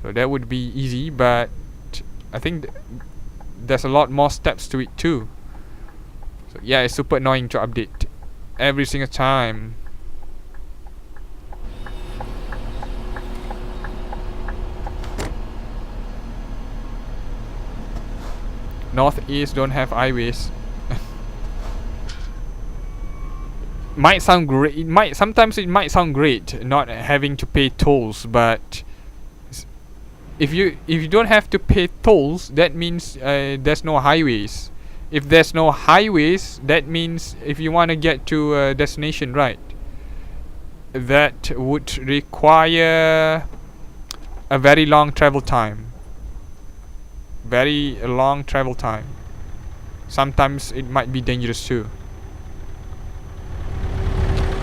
so that would be easy, but I think there's a lot more steps to it too. So yeah, it's super annoying to update every single time. Northeast don't have highways. Might sound great. Sometimes it might sound great not having to pay tolls, but if you don't have to pay tolls, that means there's no highways. If there's no highways, that means if you want to get to a destination, right, that would require a very long travel time. Very long travel time. Sometimes it might be dangerous too.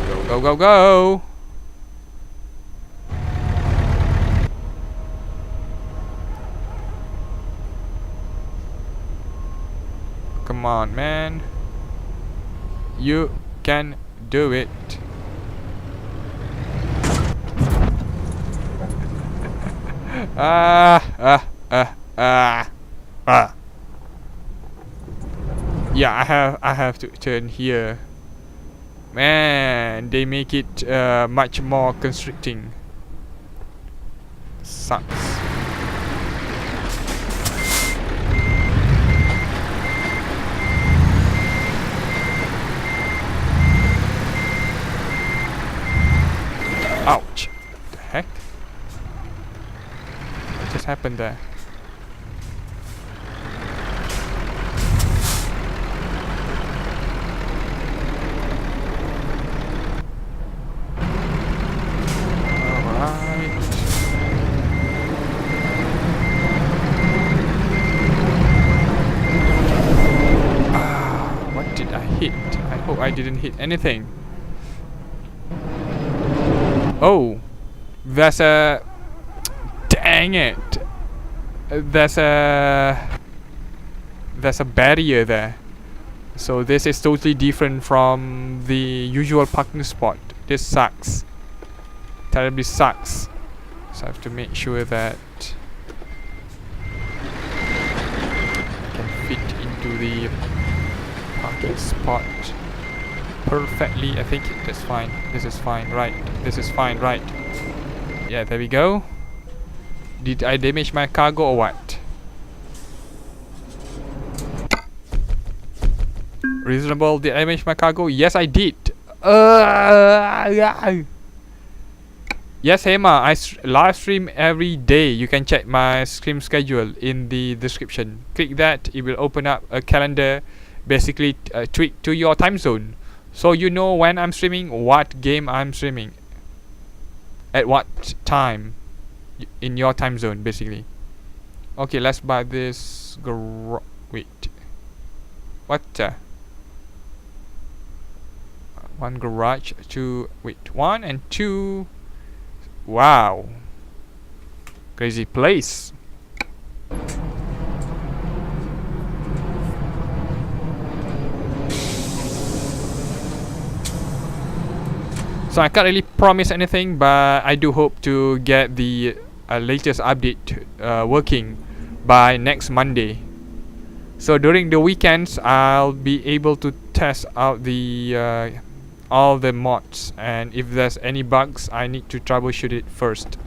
Go, go, go, go! Come on, man. You can do it. Yeah, I have to turn here. Man, they make it much more constricting. Sucks. Ouch. What the heck? What just happened there? I didn't hit anything. Oh, there's a... Dang it. There's a barrier there. So this is totally different from the usual parking spot. This sucks. Terribly sucks. So I have to make sure that I can fit into the parking spot perfectly. I think that's fine. This is fine, right? This is fine, right? Yeah, there we go. Did I damage my cargo or what? Reasonable. Did I damage my cargo? Yes, I did. Yes, Hema, I live stream every day. You can check my stream schedule in the description. Click that, it will open up a calendar, basically tweaked to your time zone. So you know when I'm streaming, what game I'm streaming, at what time in your time zone, basically. Okay, let's buy this. Wait, what? One garage, two. Wait, 1 and 2. Wow, crazy place. So I can't really promise anything, but I do hope to get the latest update working by next Monday. So during the weekends, I'll be able to test out the all the mods, and if there's any bugs, I need to troubleshoot it first.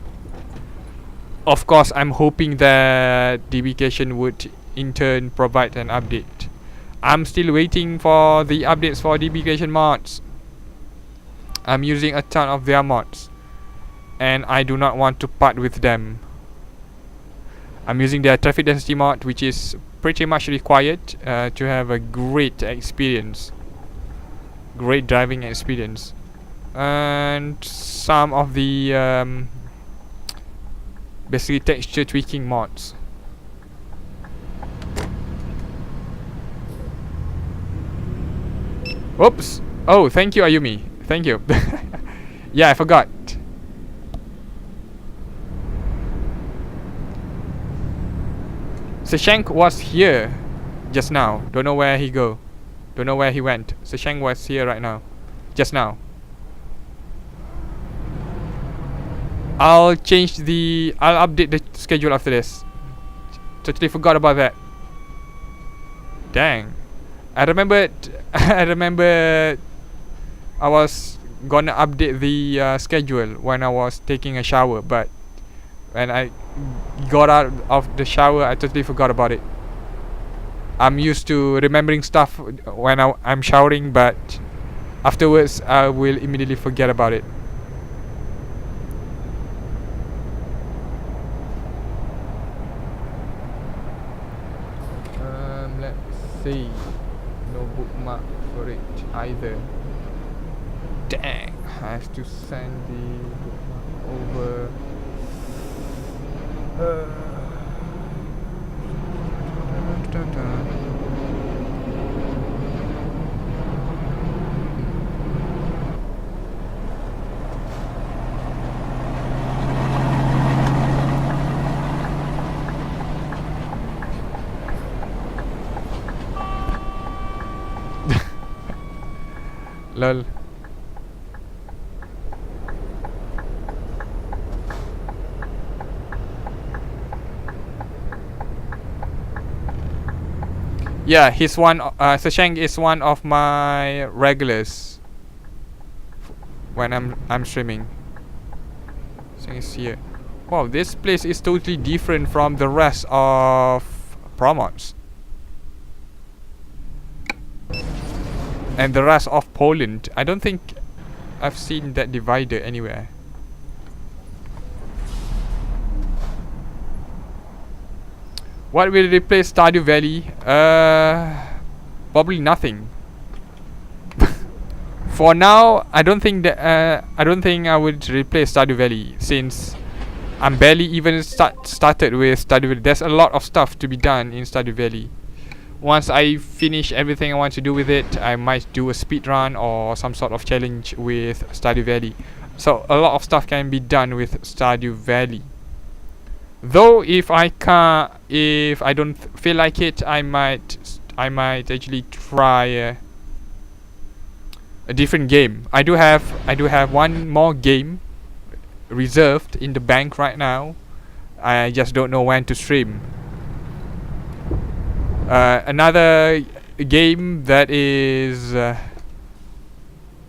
Of course, I'm hoping that DBcation would in turn provide an update. I'm still waiting for the updates for DBcation mods. I'm using a ton of their mods, and I do not want to part with them. I'm using their traffic density mod, which is pretty much required to have a great experience, great driving experience, and some of the basically texture tweaking mods. Oops. Oh, thank you, Ayumi. Thank you. Yeah, I forgot. Sashank was here just now. Don't know where he go. Don't know where he went. Sashank was here right now. Just now. I'll update the schedule after this. Totally forgot about that. Dang. I remembered I was gonna update the schedule when I was taking a shower, but when I got out of the shower, I totally forgot about it. I'm used to remembering stuff when I'm showering, but afterwards I will immediately forget about it. Let's see. No bookmark for it either. Dang, I have to send the bookmark over. Lol. Yeah, he's one. Sashang is one of my regulars when I'm streaming. Sashang is here. Wow, this place is totally different from the rest of Promods and the rest of Poland. I don't think I've seen that divider anywhere. What will replace Stardew Valley? Probably nothing. For now, I don't think that I would replace Stardew Valley, since I'm barely even started with Stardew Valley. There's a lot of stuff to be done in Stardew Valley. Once I finish everything I want to do with it, I might do a speed run or some sort of challenge with Stardew Valley. So a lot of stuff can be done with Stardew Valley. Though if I don't feel like it, I might actually try a different game. I do have one more game reserved in the bank right now. I just don't know when to stream. Another game that is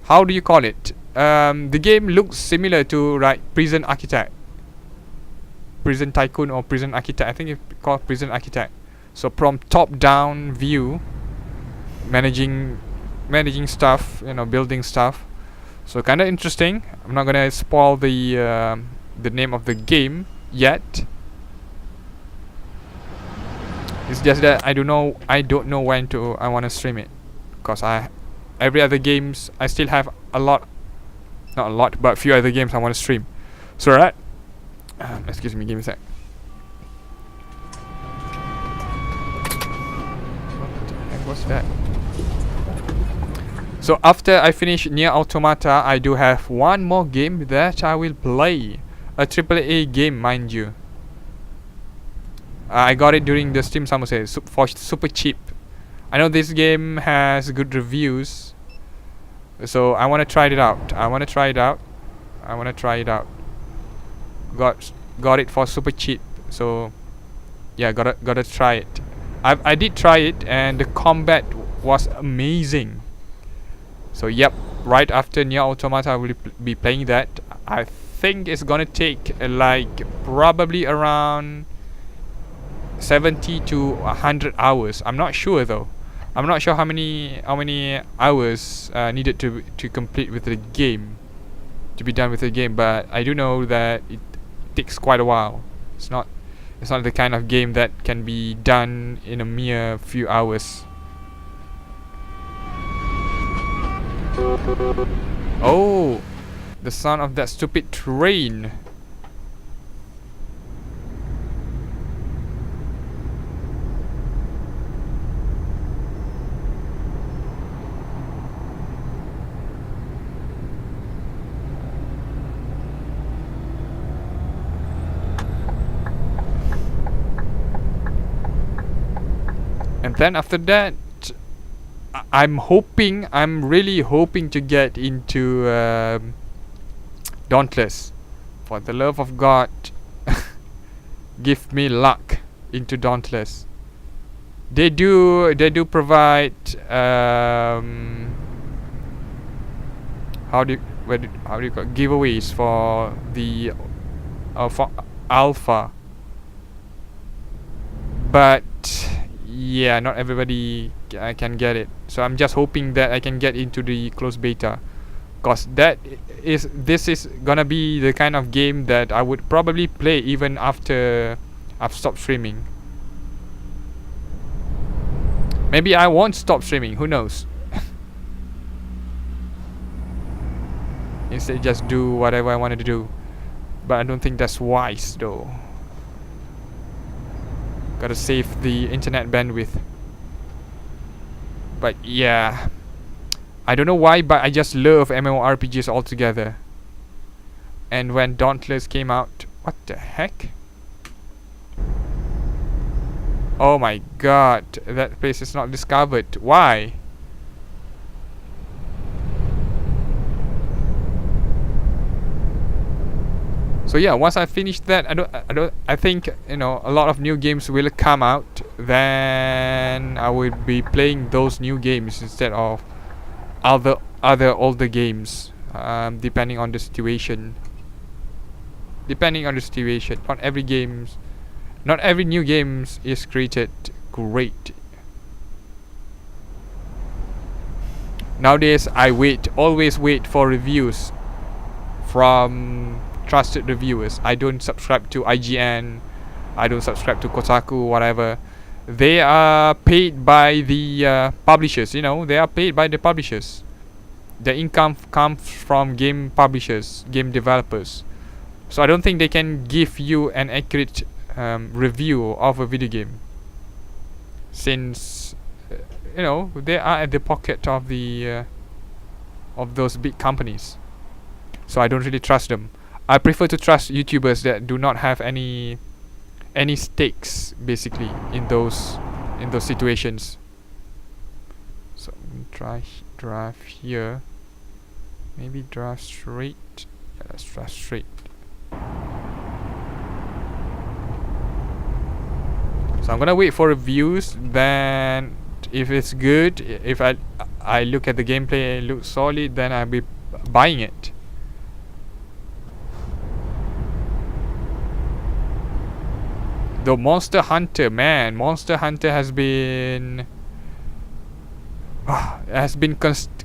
how do you call it? The game looks similar to Prison Architect. Prison Tycoon or Prison Architect. I think it's called Prison Architect. So from top down view, managing stuff, building stuff. So kind of interesting. I'm not gonna spoil the name of the game yet. It's just that I don't know when I want to stream it, because every other games I still have not a lot, but few other games I want to stream. So right. Excuse me, give me a sec. What the heck was that? So after I finish Nier Automata, I do have one more game that I will play. A AAA game, mind you. I got it during the Steam Summer Sale for super cheap. I know this game has good reviews, so I want to try it out. Got it for super cheap, so yeah, gotta try it. I did try it, and the combat was amazing. So yep, right after Nier Automata I will be playing that. I think it's gonna take probably around 70 to 100 hours. I'm not sure though. I'm not sure how many hours needed to complete with the game, to be done with the game, but I do know that it takes quite a while. It's not the kind of game that can be done in a mere few hours. Oh, the sound of that stupid train. And then after that, I'm really hoping to get into Dauntless. For the love of God, give me luck into Dauntless. They do provide how do you call it? Giveaways for the for alpha. But yeah, not everybody can get it. So I'm just hoping that I can get into the closed beta, cause this is gonna be the kind of game that I would probably play even after I've stopped streaming. Maybe I won't stop streaming, who knows. Instead just do whatever I wanted to do. But I don't think that's wise though. Gotta save the internet bandwidth. But yeah, I don't know why, but I just love MMORPGs altogether. And when Dauntless came out, what the heck? Oh my god, that place is not discovered. Why? So yeah, once I finish that, I think, you know, a lot of new games will come out. Then I will be playing those new games instead of other older games, depending on the situation. Not every new games is created great. Nowadays, I always wait for reviews from trusted reviewers. I don't subscribe to IGN. I don't subscribe to Kotaku, whatever. They are paid by the publishers. You know, they are paid by the publishers. The income comes from game publishers, game developers. So I don't think they can give you an accurate review of a video game, since you know, they are at the pocket of the of those big companies. So I don't really trust them. I prefer to trust YouTubers that do not have any stakes basically in those situations. So drive here. Maybe drive straight. Yeah, let's drive straight. So I'm gonna wait for reviews. Then if it's good, if I look at the gameplay and it looks solid, then I'll be buying it. The Monster Hunter, man, Monster Hunter has been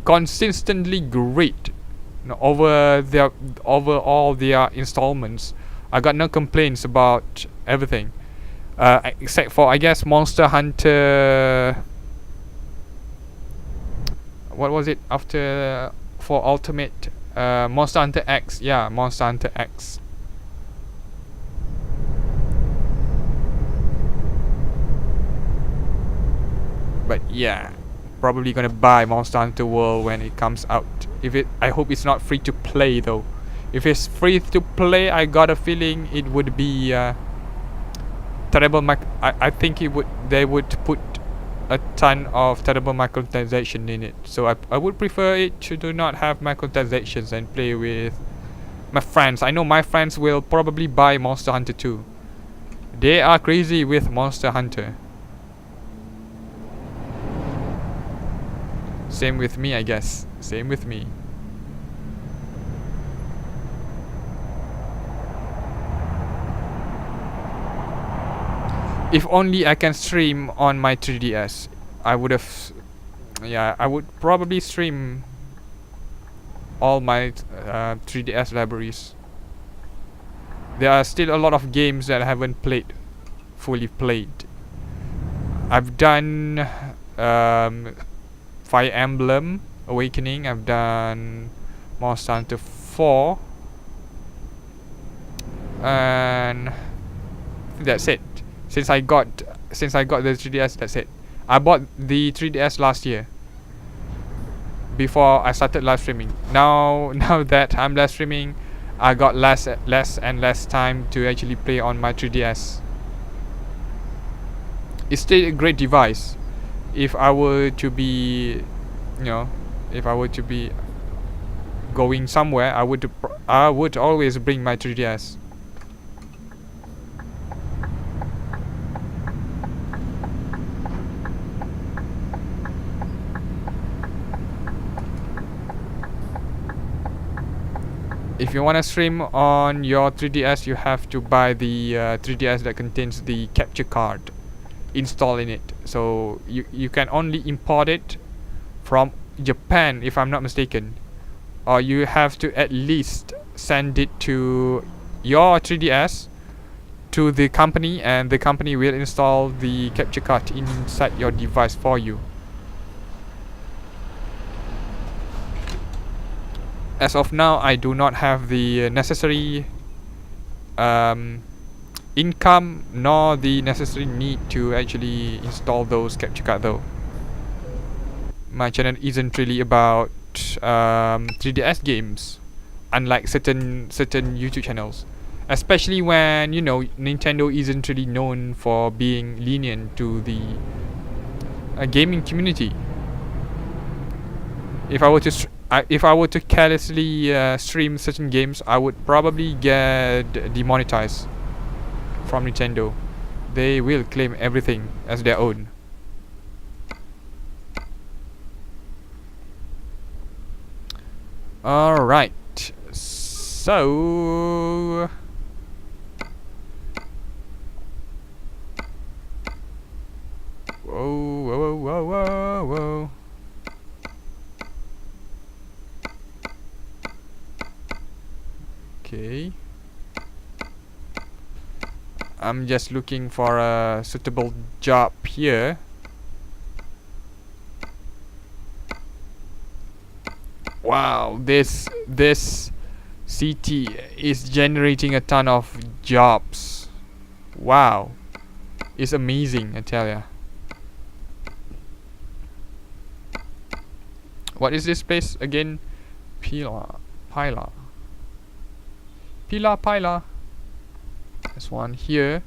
consistently great, you know, over all their installments. I got no complaints about everything, except for, I guess, Monster Hunter. What was it after for Ultimate? Monster Hunter X. Yeah, Monster Hunter X. But yeah, probably gonna buy Monster Hunter World when it comes out. I hope it's not free to play though. If it's free to play, I got a feeling it would be terrible. I think they would put a ton of terrible microtransaction in it. So I would prefer it to do not have microtransactions and play with my friends. I know my friends will probably buy Monster Hunter 2. They are crazy with Monster Hunter. Same with me, I guess. Same with me. If only I can stream on my 3DS, I would have. Yeah, I would probably stream all my 3DS libraries. There are still a lot of games that I haven't fully played. I've done Fire Emblem Awakening. I've done Monster Hunter 4, and that's it. Since I got the 3DS, that's it. I bought the 3DS last year, before I started live streaming. Now that I'm live streaming, I got less and less time to actually play on my 3DS. It's still a great device. If I were to be, going somewhere, I would always bring my 3DS. If you want to stream on your 3DS, you have to buy the 3DS that contains the capture card. installing it. So you can only import it from Japan, if I'm not mistaken, or you have to at least send it to your 3DS to the company, and the company will install the capture card inside your device for you. As of now, I do not have the necessary income nor the necessary need to actually install those capture card though. My channel isn't really about 3DS games, unlike certain YouTube channels, especially when, you know, Nintendo isn't really known for being lenient to the gaming community. If I were to carelessly stream certain games, I would probably get demonetized from Nintendo. They will claim everything as their own. Alright, so whoa. Okay, I'm just looking for a suitable job here. Wow, this city is generating a ton of jobs. Wow, it's amazing, I tell ya. What is this place again? Pila. There's one here.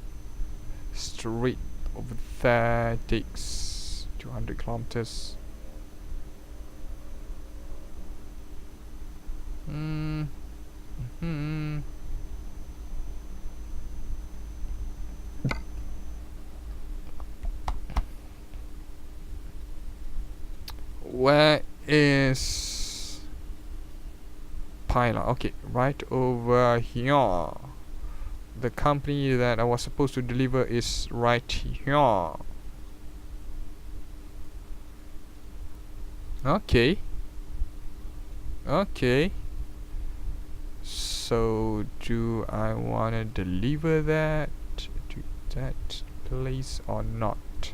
Straight over there takes 200 kilometers. Where is Pila? Okay, right over here. The company that I was supposed to deliver is right here. Okay. So do I wanna deliver that to that place or not?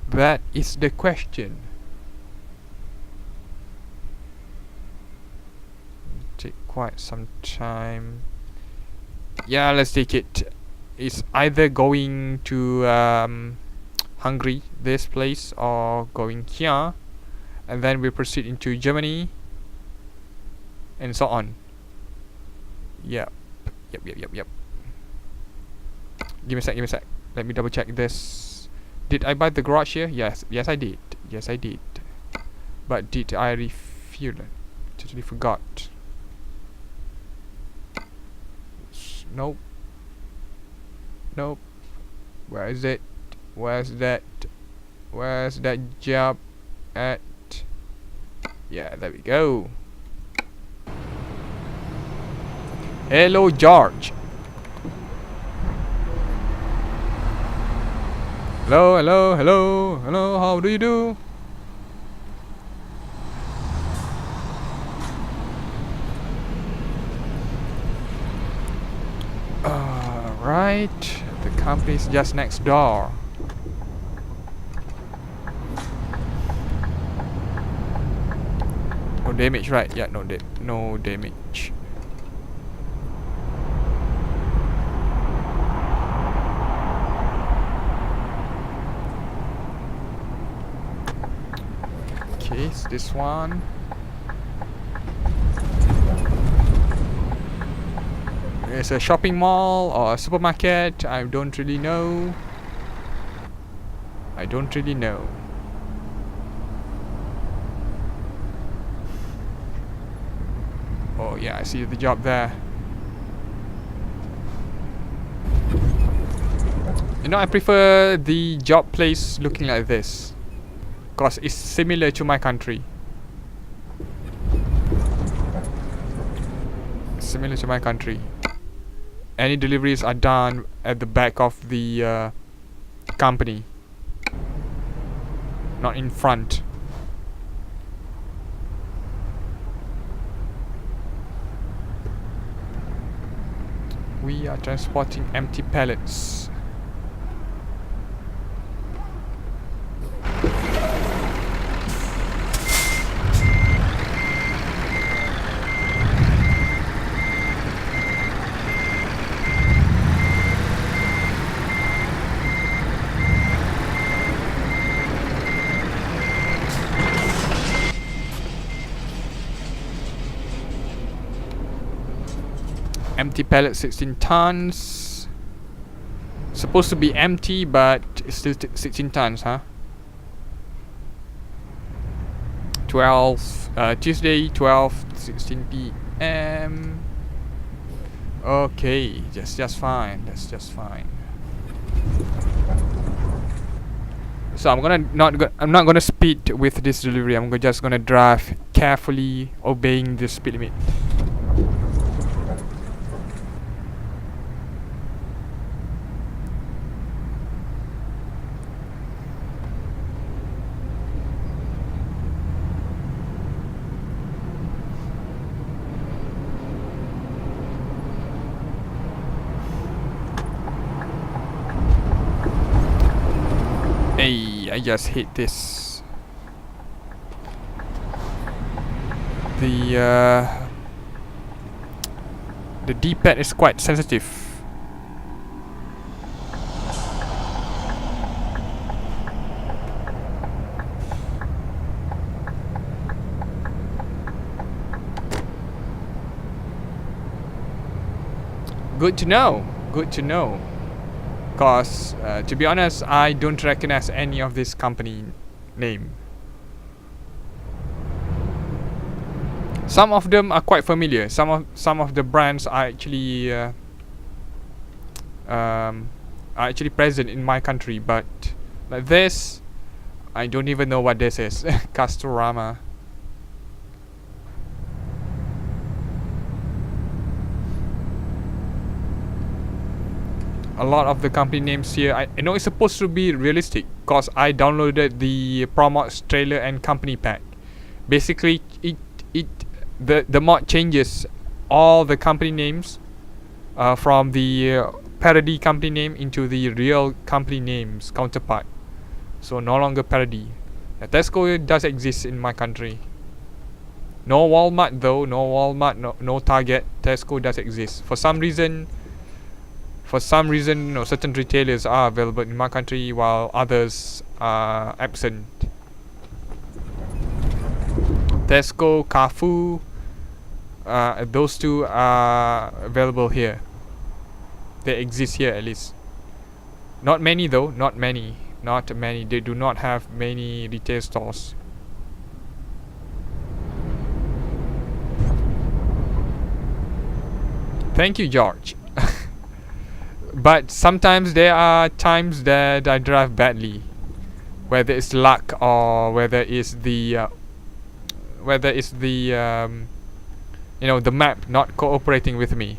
That is the question. Take quite some time. Yeah, let's take it. It's either going to Hungary, this place, or going here, and then we proceed into Germany, and so on. Yep. Give me a sec. Let me double check this. Did I buy the garage here? Yes I did. But did I refuel it? Totally forgot. Nope. Where is it? Where's that job at? Yeah, there we go. Hello, George. Hello. How do you do? Right, the company's just next door. No damage, right? Yeah, no damage. Okay, it's this one. It's a shopping mall or a supermarket. I don't really know. Oh yeah, I see the job there. You know, I prefer the job place looking like this, cause it's similar to my country. Any deliveries are done at the back of the company. not in front. We are transporting empty pallets. Empty pallet, 16 tons. Supposed to be empty, but it's still 16 tons, huh? 12 Tuesday, 16 p.m. Okay, just fine. That's just fine. So I'm not gonna speed with this delivery. I'm just gonna drive carefully, obeying the speed limit. Hey, I just hit this. The D-pad is quite sensitive. Good to know. Good to know. Cause to be honest, I don't recognize any of this company name. Some of them are quite familiar. Some of the brands are actually present in my country, but like this, I don't even know what this is. Castorama. A lot of the company names here, I know it's supposed to be realistic, cause I downloaded the Promods trailer and company pack. Basically, the mod changes all the company names from the parody company name into the real company names counterpart. So no longer parody. Tesco does exist in my country. No Walmart though. No Walmart. No Target. Tesco does exist. For some reason, certain retailers are available in my country while others are absent. Tesco, Carrefour, those two are available here. They exist here at least. Not many though, not many. They do not have many retail stores. Thank you, George. But sometimes there are times that I drive badly, whether it's luck or whether it's the the map not cooperating with me.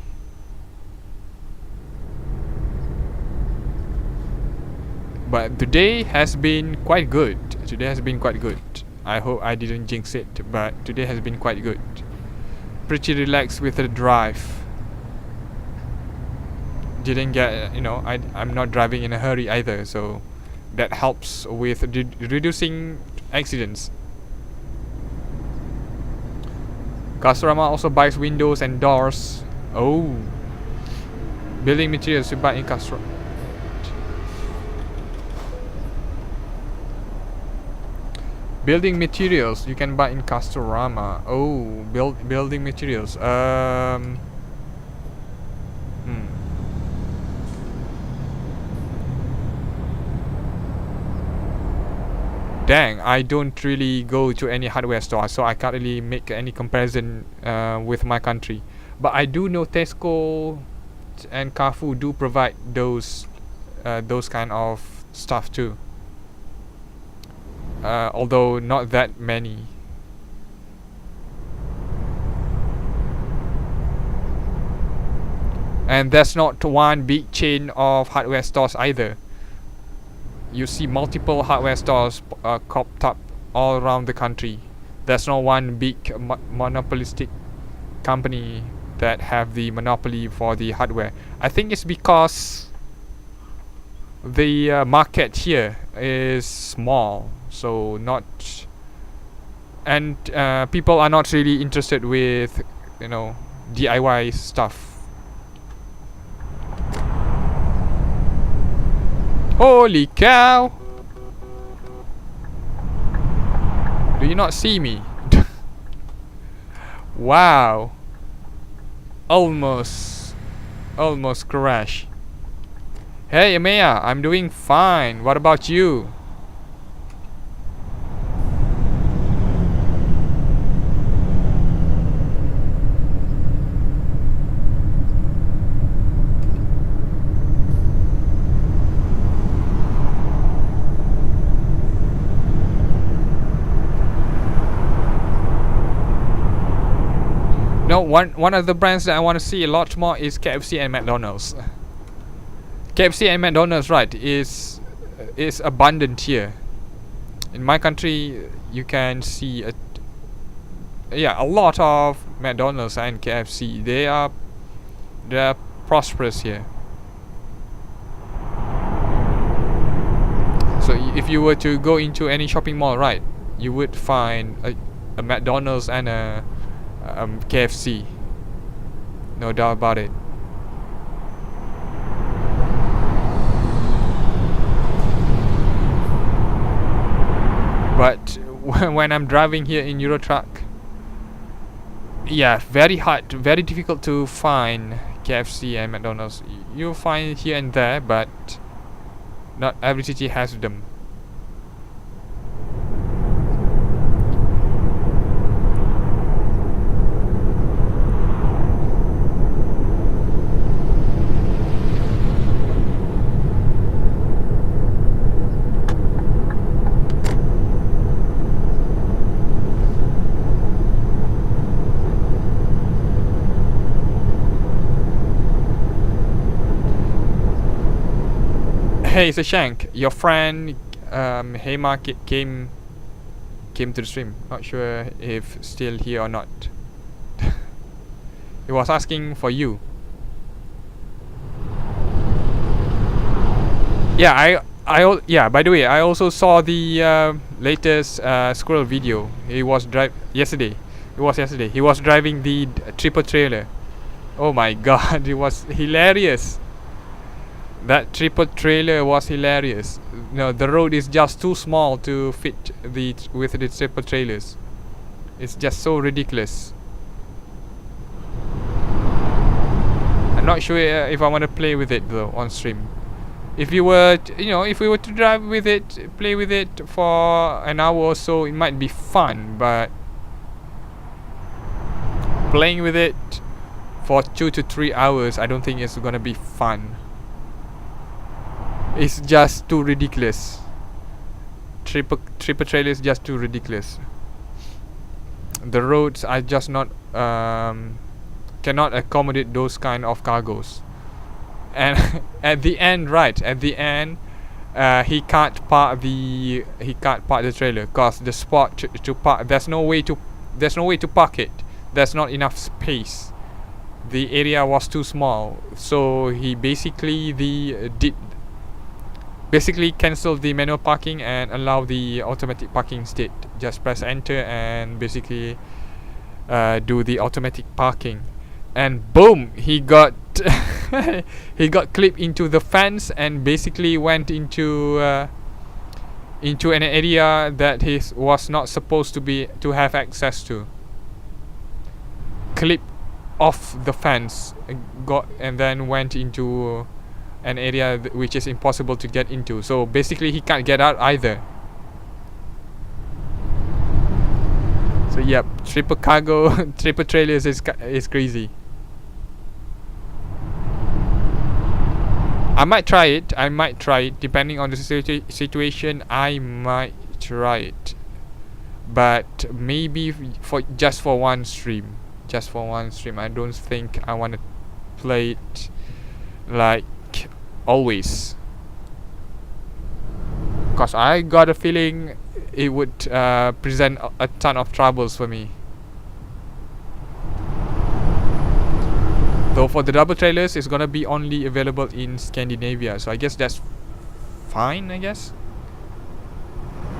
But today has been quite good. I hope I didn't jinx it, but today has been quite good. Pretty relaxed with the drive. Didn't get, I'm not driving in a hurry either, so that helps with reducing accidents. Castorama also buys windows and doors. Oh, building materials you buy in Castorama. Building materials you can buy in Castorama. Oh, building materials. Dang, I don't really go to any hardware store, so I can't really make any comparison with my country. But I do know Tesco and Carrefour do provide those kind of stuff too. Although not that many. And that's not one big chain of hardware stores either. you see multiple hardware stores popped up all around the country. There's no one big monopolistic company that have the monopoly for the hardware. I think it's because the market here is small, so not, and people are not really interested with, you know, DIY stuff. Holy cow! Do you not see me? Wow! Almost crash. Hey Amaya, I'm doing fine. What about you? No, one of the brands that I want to see a lot more is KFC and McDonald's. KFC and McDonald's, right, is abundant here. In my country, you can see a lot of McDonald's and KFC. They are prosperous here. So if you were to go into any shopping mall, right, you would find a McDonald's and a KFC. No doubt about it. But when I'm driving here in Eurotruck, yeah, very difficult to find KFC and McDonald's. You'll find here and there, but not every city has them. Hey Sashank, your friend Hema came to the stream. Not sure if still here or not. He was asking for you. Yeah, yeah. By the way, I also saw the latest squirrel video. He was yesterday. It was yesterday. He was driving the triple trailer. Oh my god, it was hilarious. That triple trailer was hilarious. No, the road is just too small to fit with the triple trailers. It's just so ridiculous. I'm not sure if I want to play with it though on stream. If we were to drive with it, play with it for an hour or so, it might be fun. But playing with it for 2 to 3 hours, I don't think it's gonna be fun. It's just too ridiculous. Triple trailer is just too ridiculous. The roads are just not cannot accommodate those kind of cargos. And at the end, he can't park the trailer because the spot to park, there's no way to park it. There's not enough space. The area was too small, so he basically cancel the manual parking and allow the automatic parking instead. Just press enter and basically do the automatic parking, and boom, he got he got clipped into the fence and basically went into an area that he was not supposed to have access to. Clipped off the fence, and then went into an area which is impossible to get into. So basically he can't get out either. So yep, triple cargo, triple trailers is crazy. I might try it depending on the situation. I might try it, but maybe just for one stream. I don't think I want to play it like always. Cause I got a feeling it would present a ton of troubles for me. Though for the double trailers, it's gonna be only available in Scandinavia, so I guess that's fine. I guess.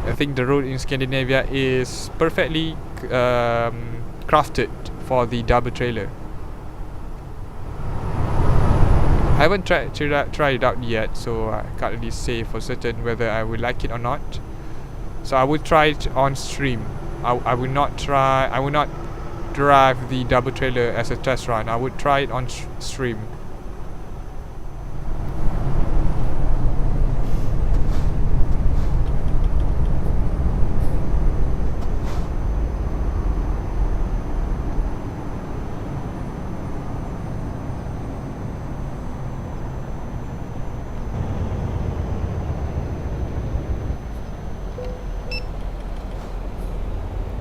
I think the road in Scandinavia is perfectly crafted for the double trailer. I haven't tried it out yet, so I can't really say for certain whether I would like it or not. So I would try it on stream. I would not drive the double trailer as a test run. I would try it on stream.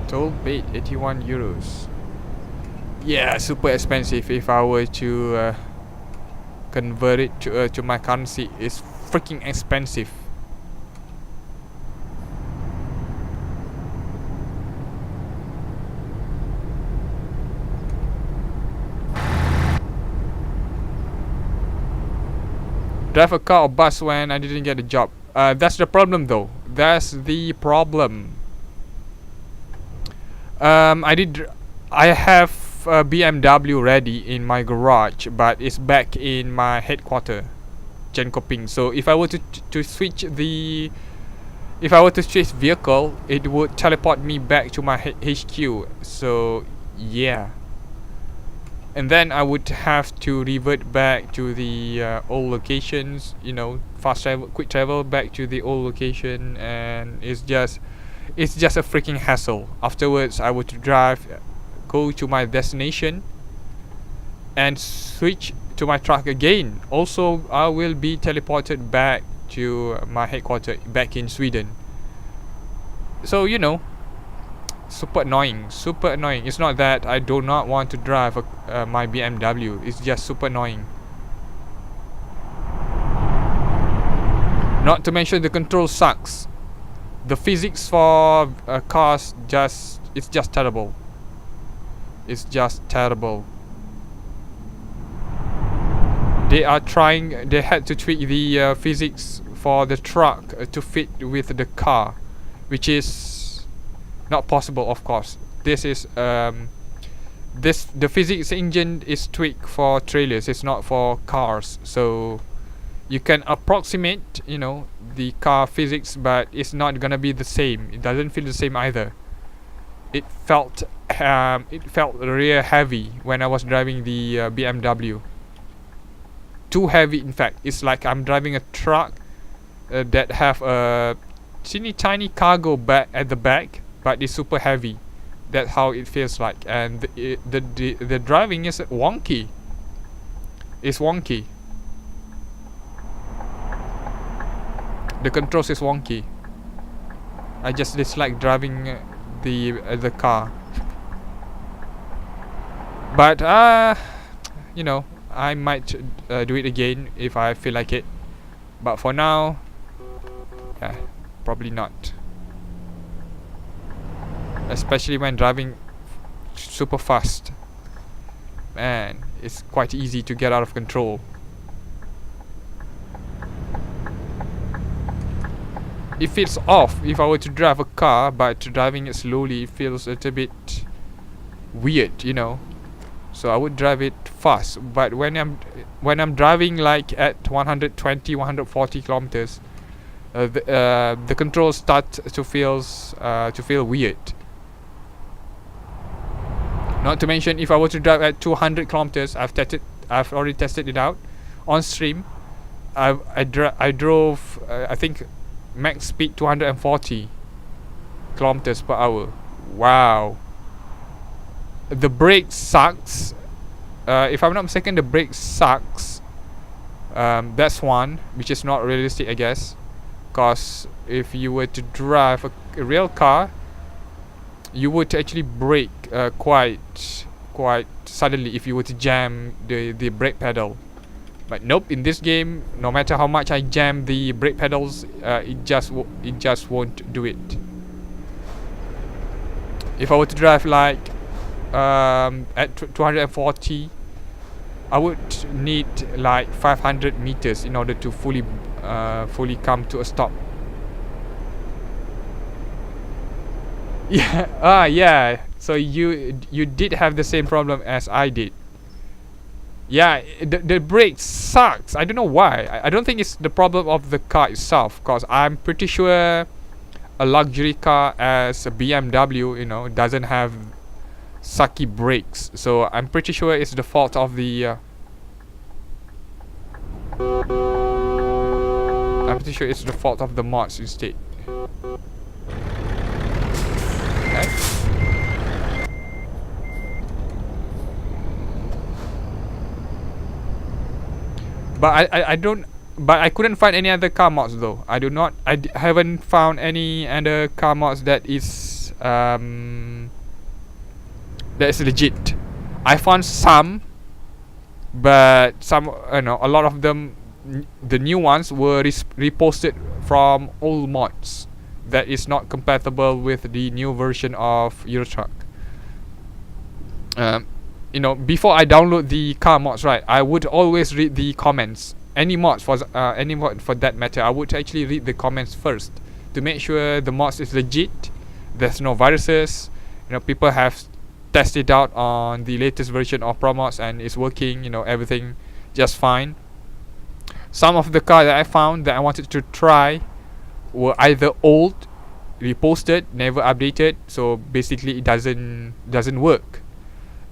Toll bait 81 euros. Yeah, super expensive. If I were to convert it to my currency, it's freaking expensive. Drive a car or bus when I didn't get a job. That's the problem though. That's the problem. I have a BMW ready in my garage, but it's back in my headquarter, Jönköping. So if I were to switch vehicle, it would teleport me back to my HQ. So yeah, and then I would have to revert back to the old locations. You know, quick travel back to the old location, and it's just a freaking hassle. Afterwards, I would go to my destination and switch to my truck again. Also, I will be teleported back to my headquarters back in Sweden. So, you know, super annoying. It's not that I do not want to drive my BMW. It's just super annoying. Not to mention the control sucks. The physics for cars it's just terrible. It's just terrible. They had to tweak the physics for the truck to fit with the car, which is not possible, of course. The physics engine is tweaked for trailers. It's not for cars. So you can approximate, you know, the car physics, but it's not gonna be the same. It doesn't feel the same either. It felt real heavy when I was driving the BMW. Too heavy, in fact. It's like I'm driving a truck that have a tiny cargo bag at the back, but it's super heavy. That's how it feels like, and the driving is wonky. It's wonky. The controls is wonky. I just dislike driving the car. But you know, I might do it again if I feel like it. But for now, yeah, probably not. Especially when driving super fast. Man, it's quite easy to get out of control. It feels off if I were to drive a car, but driving it slowly feels a little bit weird, you know. So I would drive it fast, but when I'm driving like at 120, 140 kilometers, the controls start to feel weird. Not to mention, if I were to drive at 200 kilometers, I've already tested it out on stream. I drove I think max speed 240 kilometers per hour. Wow. The brake sucks. If I'm not mistaken, the brake sucks. That's one, which is not realistic, I guess. Because if you were to drive a real car, you would actually brake quite suddenly if you were to jam the brake pedal. But nope, in this game, no matter how much I jam the brake pedals, it just won't do it. If I were to drive like at 240, I would need like 500 meters in order to fully come to a stop. Yeah, yeah. So you did have the same problem as I did. Yeah, the brakes sucks. I don't know why. I don't think it's the problem of the car itself, because I'm pretty sure a luxury car as a BMW, you know, doesn't have sucky brakes. So I'm pretty sure it's the fault of the I'm pretty sure it's the fault of the mods instead. Okay. But I don't. But I couldn't find any other car mods though. I haven't found any other car mods that is legit. I found some, but some, you know, a lot of them, the new ones were reposted from old mods that is not compatible with the new version of Euro Truck. You know, before I download the car mods, right, I would always read the comments. Any mod for that matter, I would actually read the comments first to make sure the mods is legit. There's no viruses. You know, people have tested out on the latest version of Promods and it's working. You know, everything just fine. Some of the cars that I found that I wanted to try were either old, reposted, never updated, so basically it doesn't work.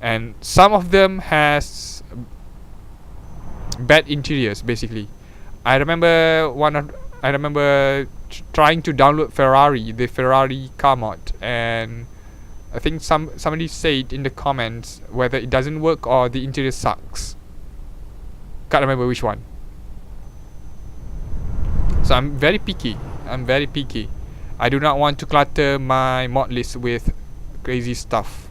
And some of them has bad interiors. Basically, I remember trying to download the Ferrari car mod, and I think somebody said in the comments whether it doesn't work or the interior sucks. Can't remember which one. So I'm very picky. I do not want to clutter my mod list with crazy stuff,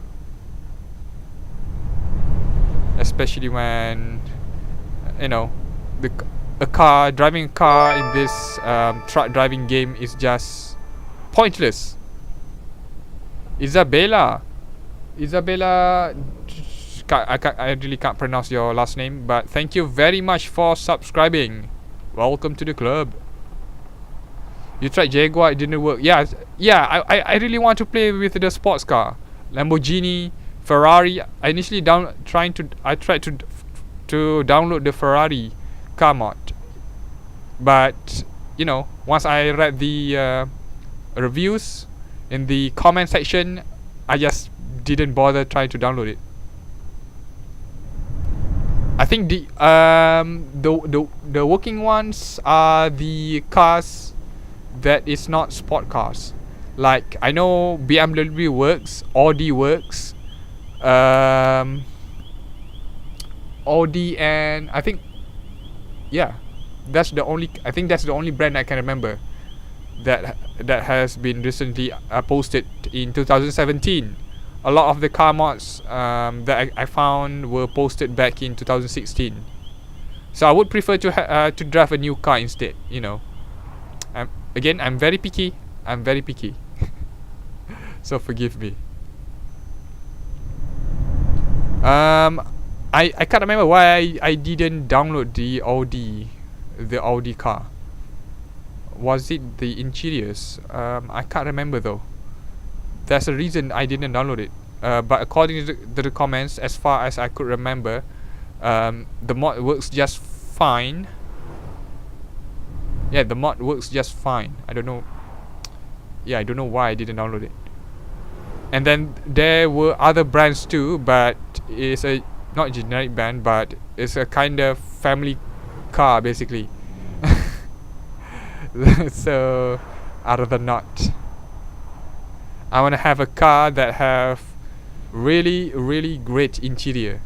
especially when, you know, driving a car in this truck driving game is just pointless. Isabella, I really can't pronounce your last name, but thank you very much for subscribing. Welcome to the club. You tried Jaguar, it didn't work. Yeah. I really want to play with the sports car, Lamborghini, Ferrari. I tried to download the Ferrari car mod, but you know, once I read the reviews in the comment section, I just didn't bother trying to download it. I think the working ones are the cars that is not sport cars. Like, I know BMW works, Audi works, Audi, and I think, yeah, that's the only brand I can remember that has been recently posted in 2017. A lot of the car mods that I found were posted back in 2016. So I would prefer to drive a new car instead. You know, I'm very picky. So forgive me. I can't remember why I didn't download the Audi car. Was it the interiors? I can't remember though. There's a reason I didn't download it. But according to the comments, as far as I could remember, the mod works just fine. Yeah, the mod works just fine. I don't know. Yeah, I don't know why I didn't download it. And then there were other brands too, but it's a not generic brand, but it's a kind of family car basically. So I'd rather not. I want to have a car that have really, really great interior.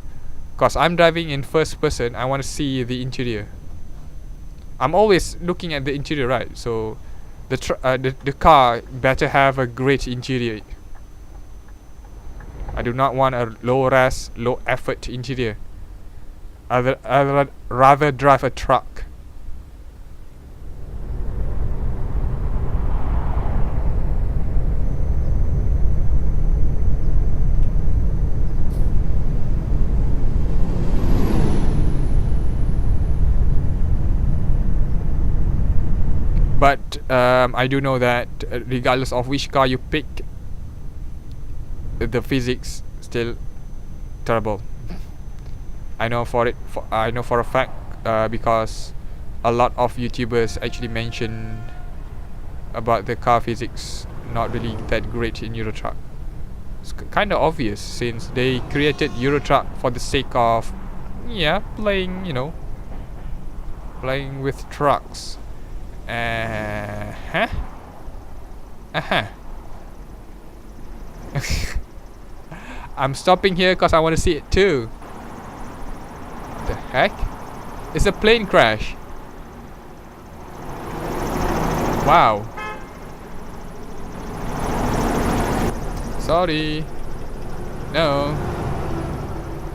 Cause I'm driving in first person, I want to see the interior. I'm always looking at the interior, right? So the car better have a great interior. I do not want a low res, low effort interior. I'd rather drive a truck. But I do know that regardless of which car you pick, the physics still terrible. I know for a fact because a lot of YouTubers actually mention about the car physics not really that great in Euro Truck. It's kind of obvious since they created Euro Truck for the sake of playing, playing with trucks. I'm stopping here because I want to see it too. What the heck? It's a plane crash. Wow. Sorry. No.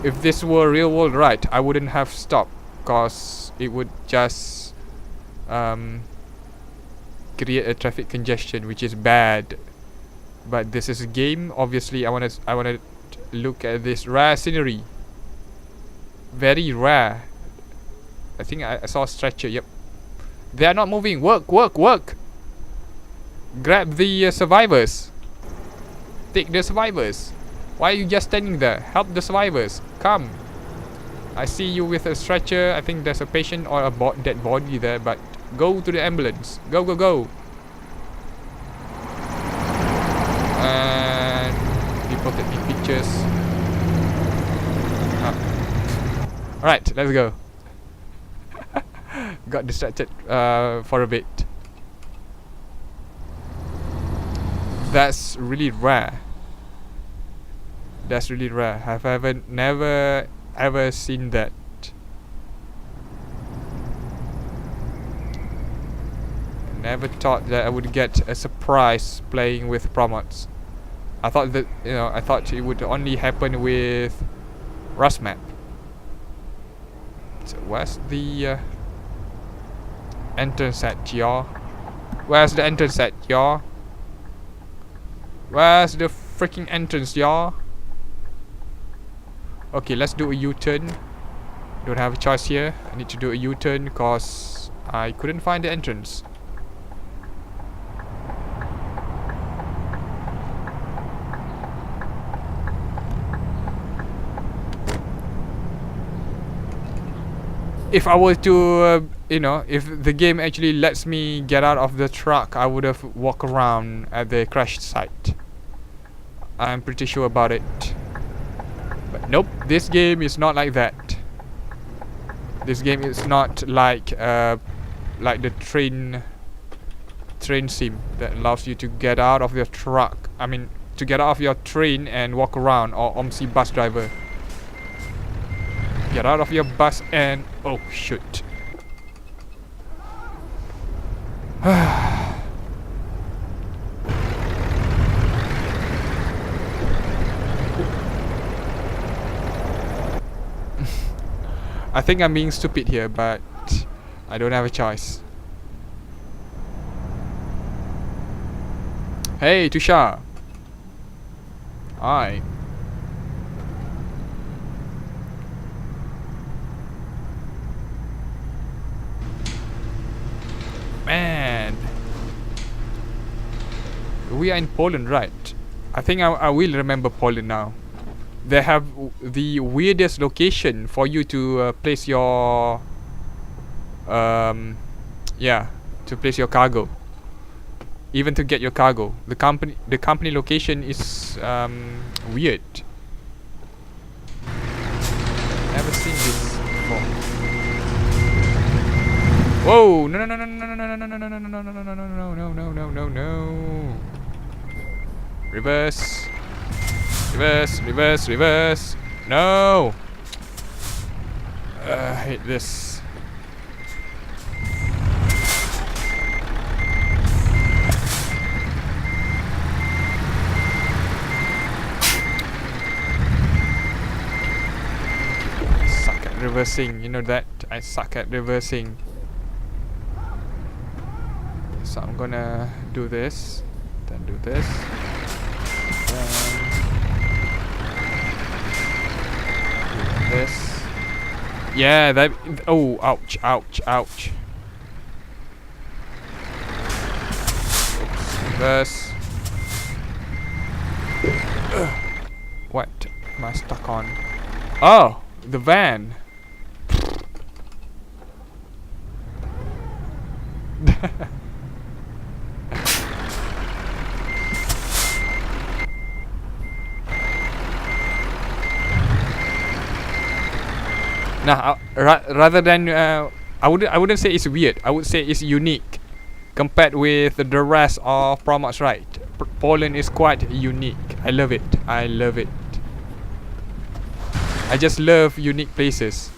If this were real world ride, I wouldn't have stopped because it would just create a traffic congestion, which is bad. But this is a game. Obviously, I wanna look at this rare scenery. Very rare. I think I saw a stretcher. Yep. They are not moving. Work. Grab the survivors. Take the survivors. Why are you just standing there? Help the survivors. Come. I see you with a stretcher. I think there's a patient or a dead body there, but go to the ambulance. Go. And people taking pictures. Alright, let's go. Got distracted for a bit. That's really rare. I've never ever seen that. Never thought that I would get a surprise playing with Promods. I thought that it would only happen with RusMap. So where's the entrance at, y'all? Where's the entrance at, y'all? Where's the freaking entrance, y'all? Okay, let's do a U-turn. Don't have a choice here. I need to do a U-turn because I couldn't find the entrance. If I were to, if the game actually lets me get out of the truck, I would have walked around at the crash site. I'm pretty sure about it. But nope, this game is not like that. This game is not like the train sim that allows you to get out of your truck. I mean, to get out of your train and walk around, or OMSI bus driver. Get out of your bus and oh shoot. I think I'm being stupid here, but I don't have a choice. Hey, Tushar. Hi. Man, we are in Poland, right? I think I will remember Poland now. They have the weirdest location for you to place your to place your cargo. Even to get your cargo, the company location is weird. Never seen this before. Whoa! No! Reverse. No! I hate this. reversing. You know that I suck at reversing. So I'm gonna do this, then do this, then do this. Yeah, that. Oh, ouch, ouch, ouch. Oops, reverse. What am I stuck on? Oh, the van. Now, rather than I wouldn't say it's weird. I would say it's unique compared with the rest of Promods, right? Poland is quite unique. I love it. I love it. I just love unique places.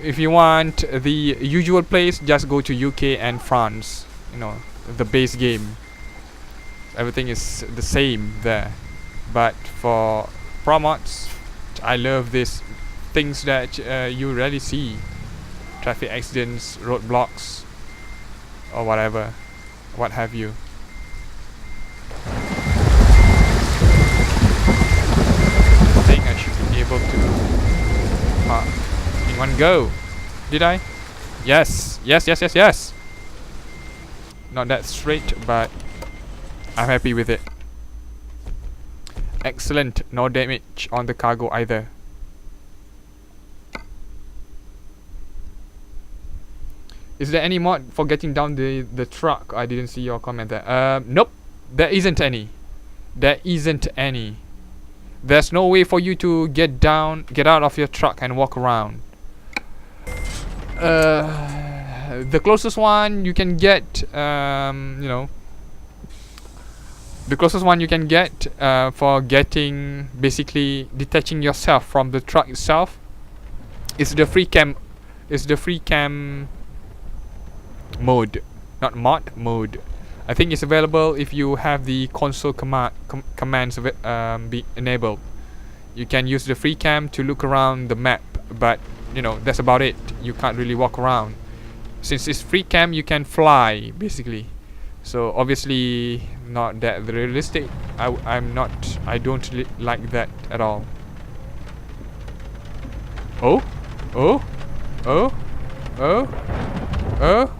If you want the usual place, just go to UK and France. You know, the base game. Everything is the same there. But for Promods, I love this things that you rarely see. Traffic accidents, roadblocks, or whatever, what have you. I think I should be able to park in one go. Did I? Yes, yes, yes, yes, yes. Not that straight, but I'm happy with it. Excellent, no damage on the cargo either. Is there any mod for getting down the truck? I didn't see your comment there. Nope, there isn't any. There isn't any. There's no way for you to get out of your truck and walk around. The closest one you can get, you know, the closest one you can get for getting, basically detaching yourself from the truck itself, is the free cam. Is the free cam mode, not mod, mode. I think it's available if you have the console commands be enabled. You can use the free cam to look around the map, but you know, that's about it. You can't really walk around. Since it's free cam, you can fly basically. So obviously not that realistic. I don't like that at all. Oh, oh, oh, oh, oh.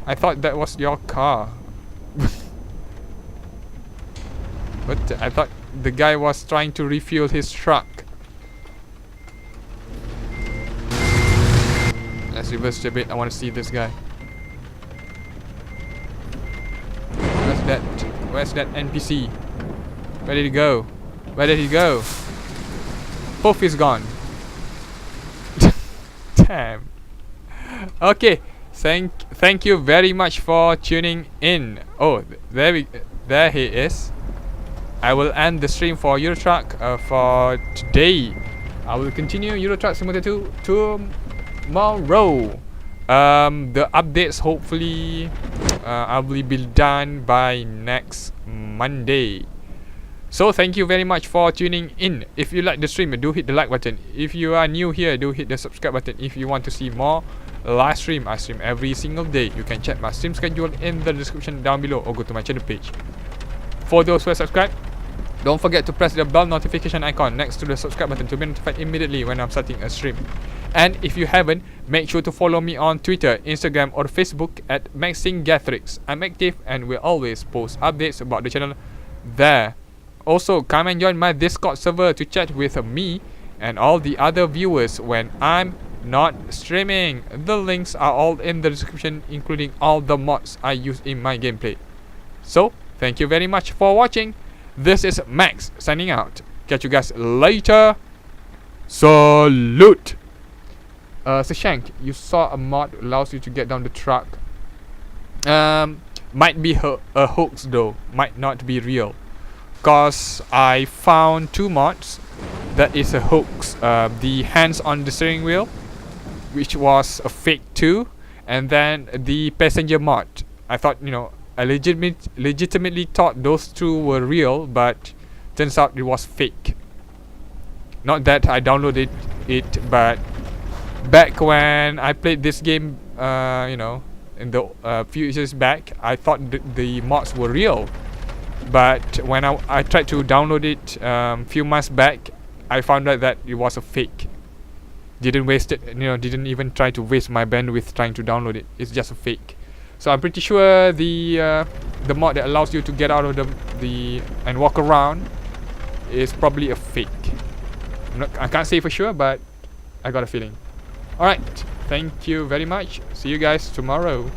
I thought that was your car. But I thought the guy was trying to refuel his truck. Let's reverse a bit. I want to see this guy. Where's that NPC? Where did he go? Where did he go? Poof, is gone. Damn. Okay. Thank you very much for tuning in. Oh, there he is. I will end the stream for Euro Truck for today. I will continue Euro Truck Simulator 2 tomorrow. The updates hopefully I will be done by next Monday. So thank you very much for tuning in. If you like the stream, do hit the like button. If you are new here, do hit the subscribe button. If you want to see more live stream, I stream every single day. You can check my stream schedule in the description down below, or go to my channel page. For those who are subscribed, don't forget to press the bell notification icon next to the subscribe button to be notified immediately when I'm starting a stream. And if you haven't, make sure to follow me on Twitter, Instagram or Facebook at Maxingetorix. I'm active and will always post updates about the channel there. Also, come and join my Discord server to chat with me and all the other viewers when I'm not streaming. The links are all in the description, including all the mods I use in my gameplay. So, thank you very much for watching. This is Max signing out. Catch you guys later. Salute. So Shank, you saw a mod allows you to get down the truck. Might be a hoax though. Might not be real. Cause I found two mods that is a hoax. The hands on the steering wheel, which was a fake too, and then the passenger mod. I thought, you know, I legitimately thought those two were real, but turns out it was fake. Not that I downloaded it, but back when I played this game, you know, in the few years back, I thought the mods were real. But when I tried to download it few months back, I found out that it was a fake. Didn't waste it, you know, didn't even try to waste my bandwidth trying to download it. It's just a fake. So I'm pretty sure the mod that allows you to get out of the and walk around is probably a fake. I can't say for sure, but I got a feeling. Alright, thank you very much. See you guys tomorrow.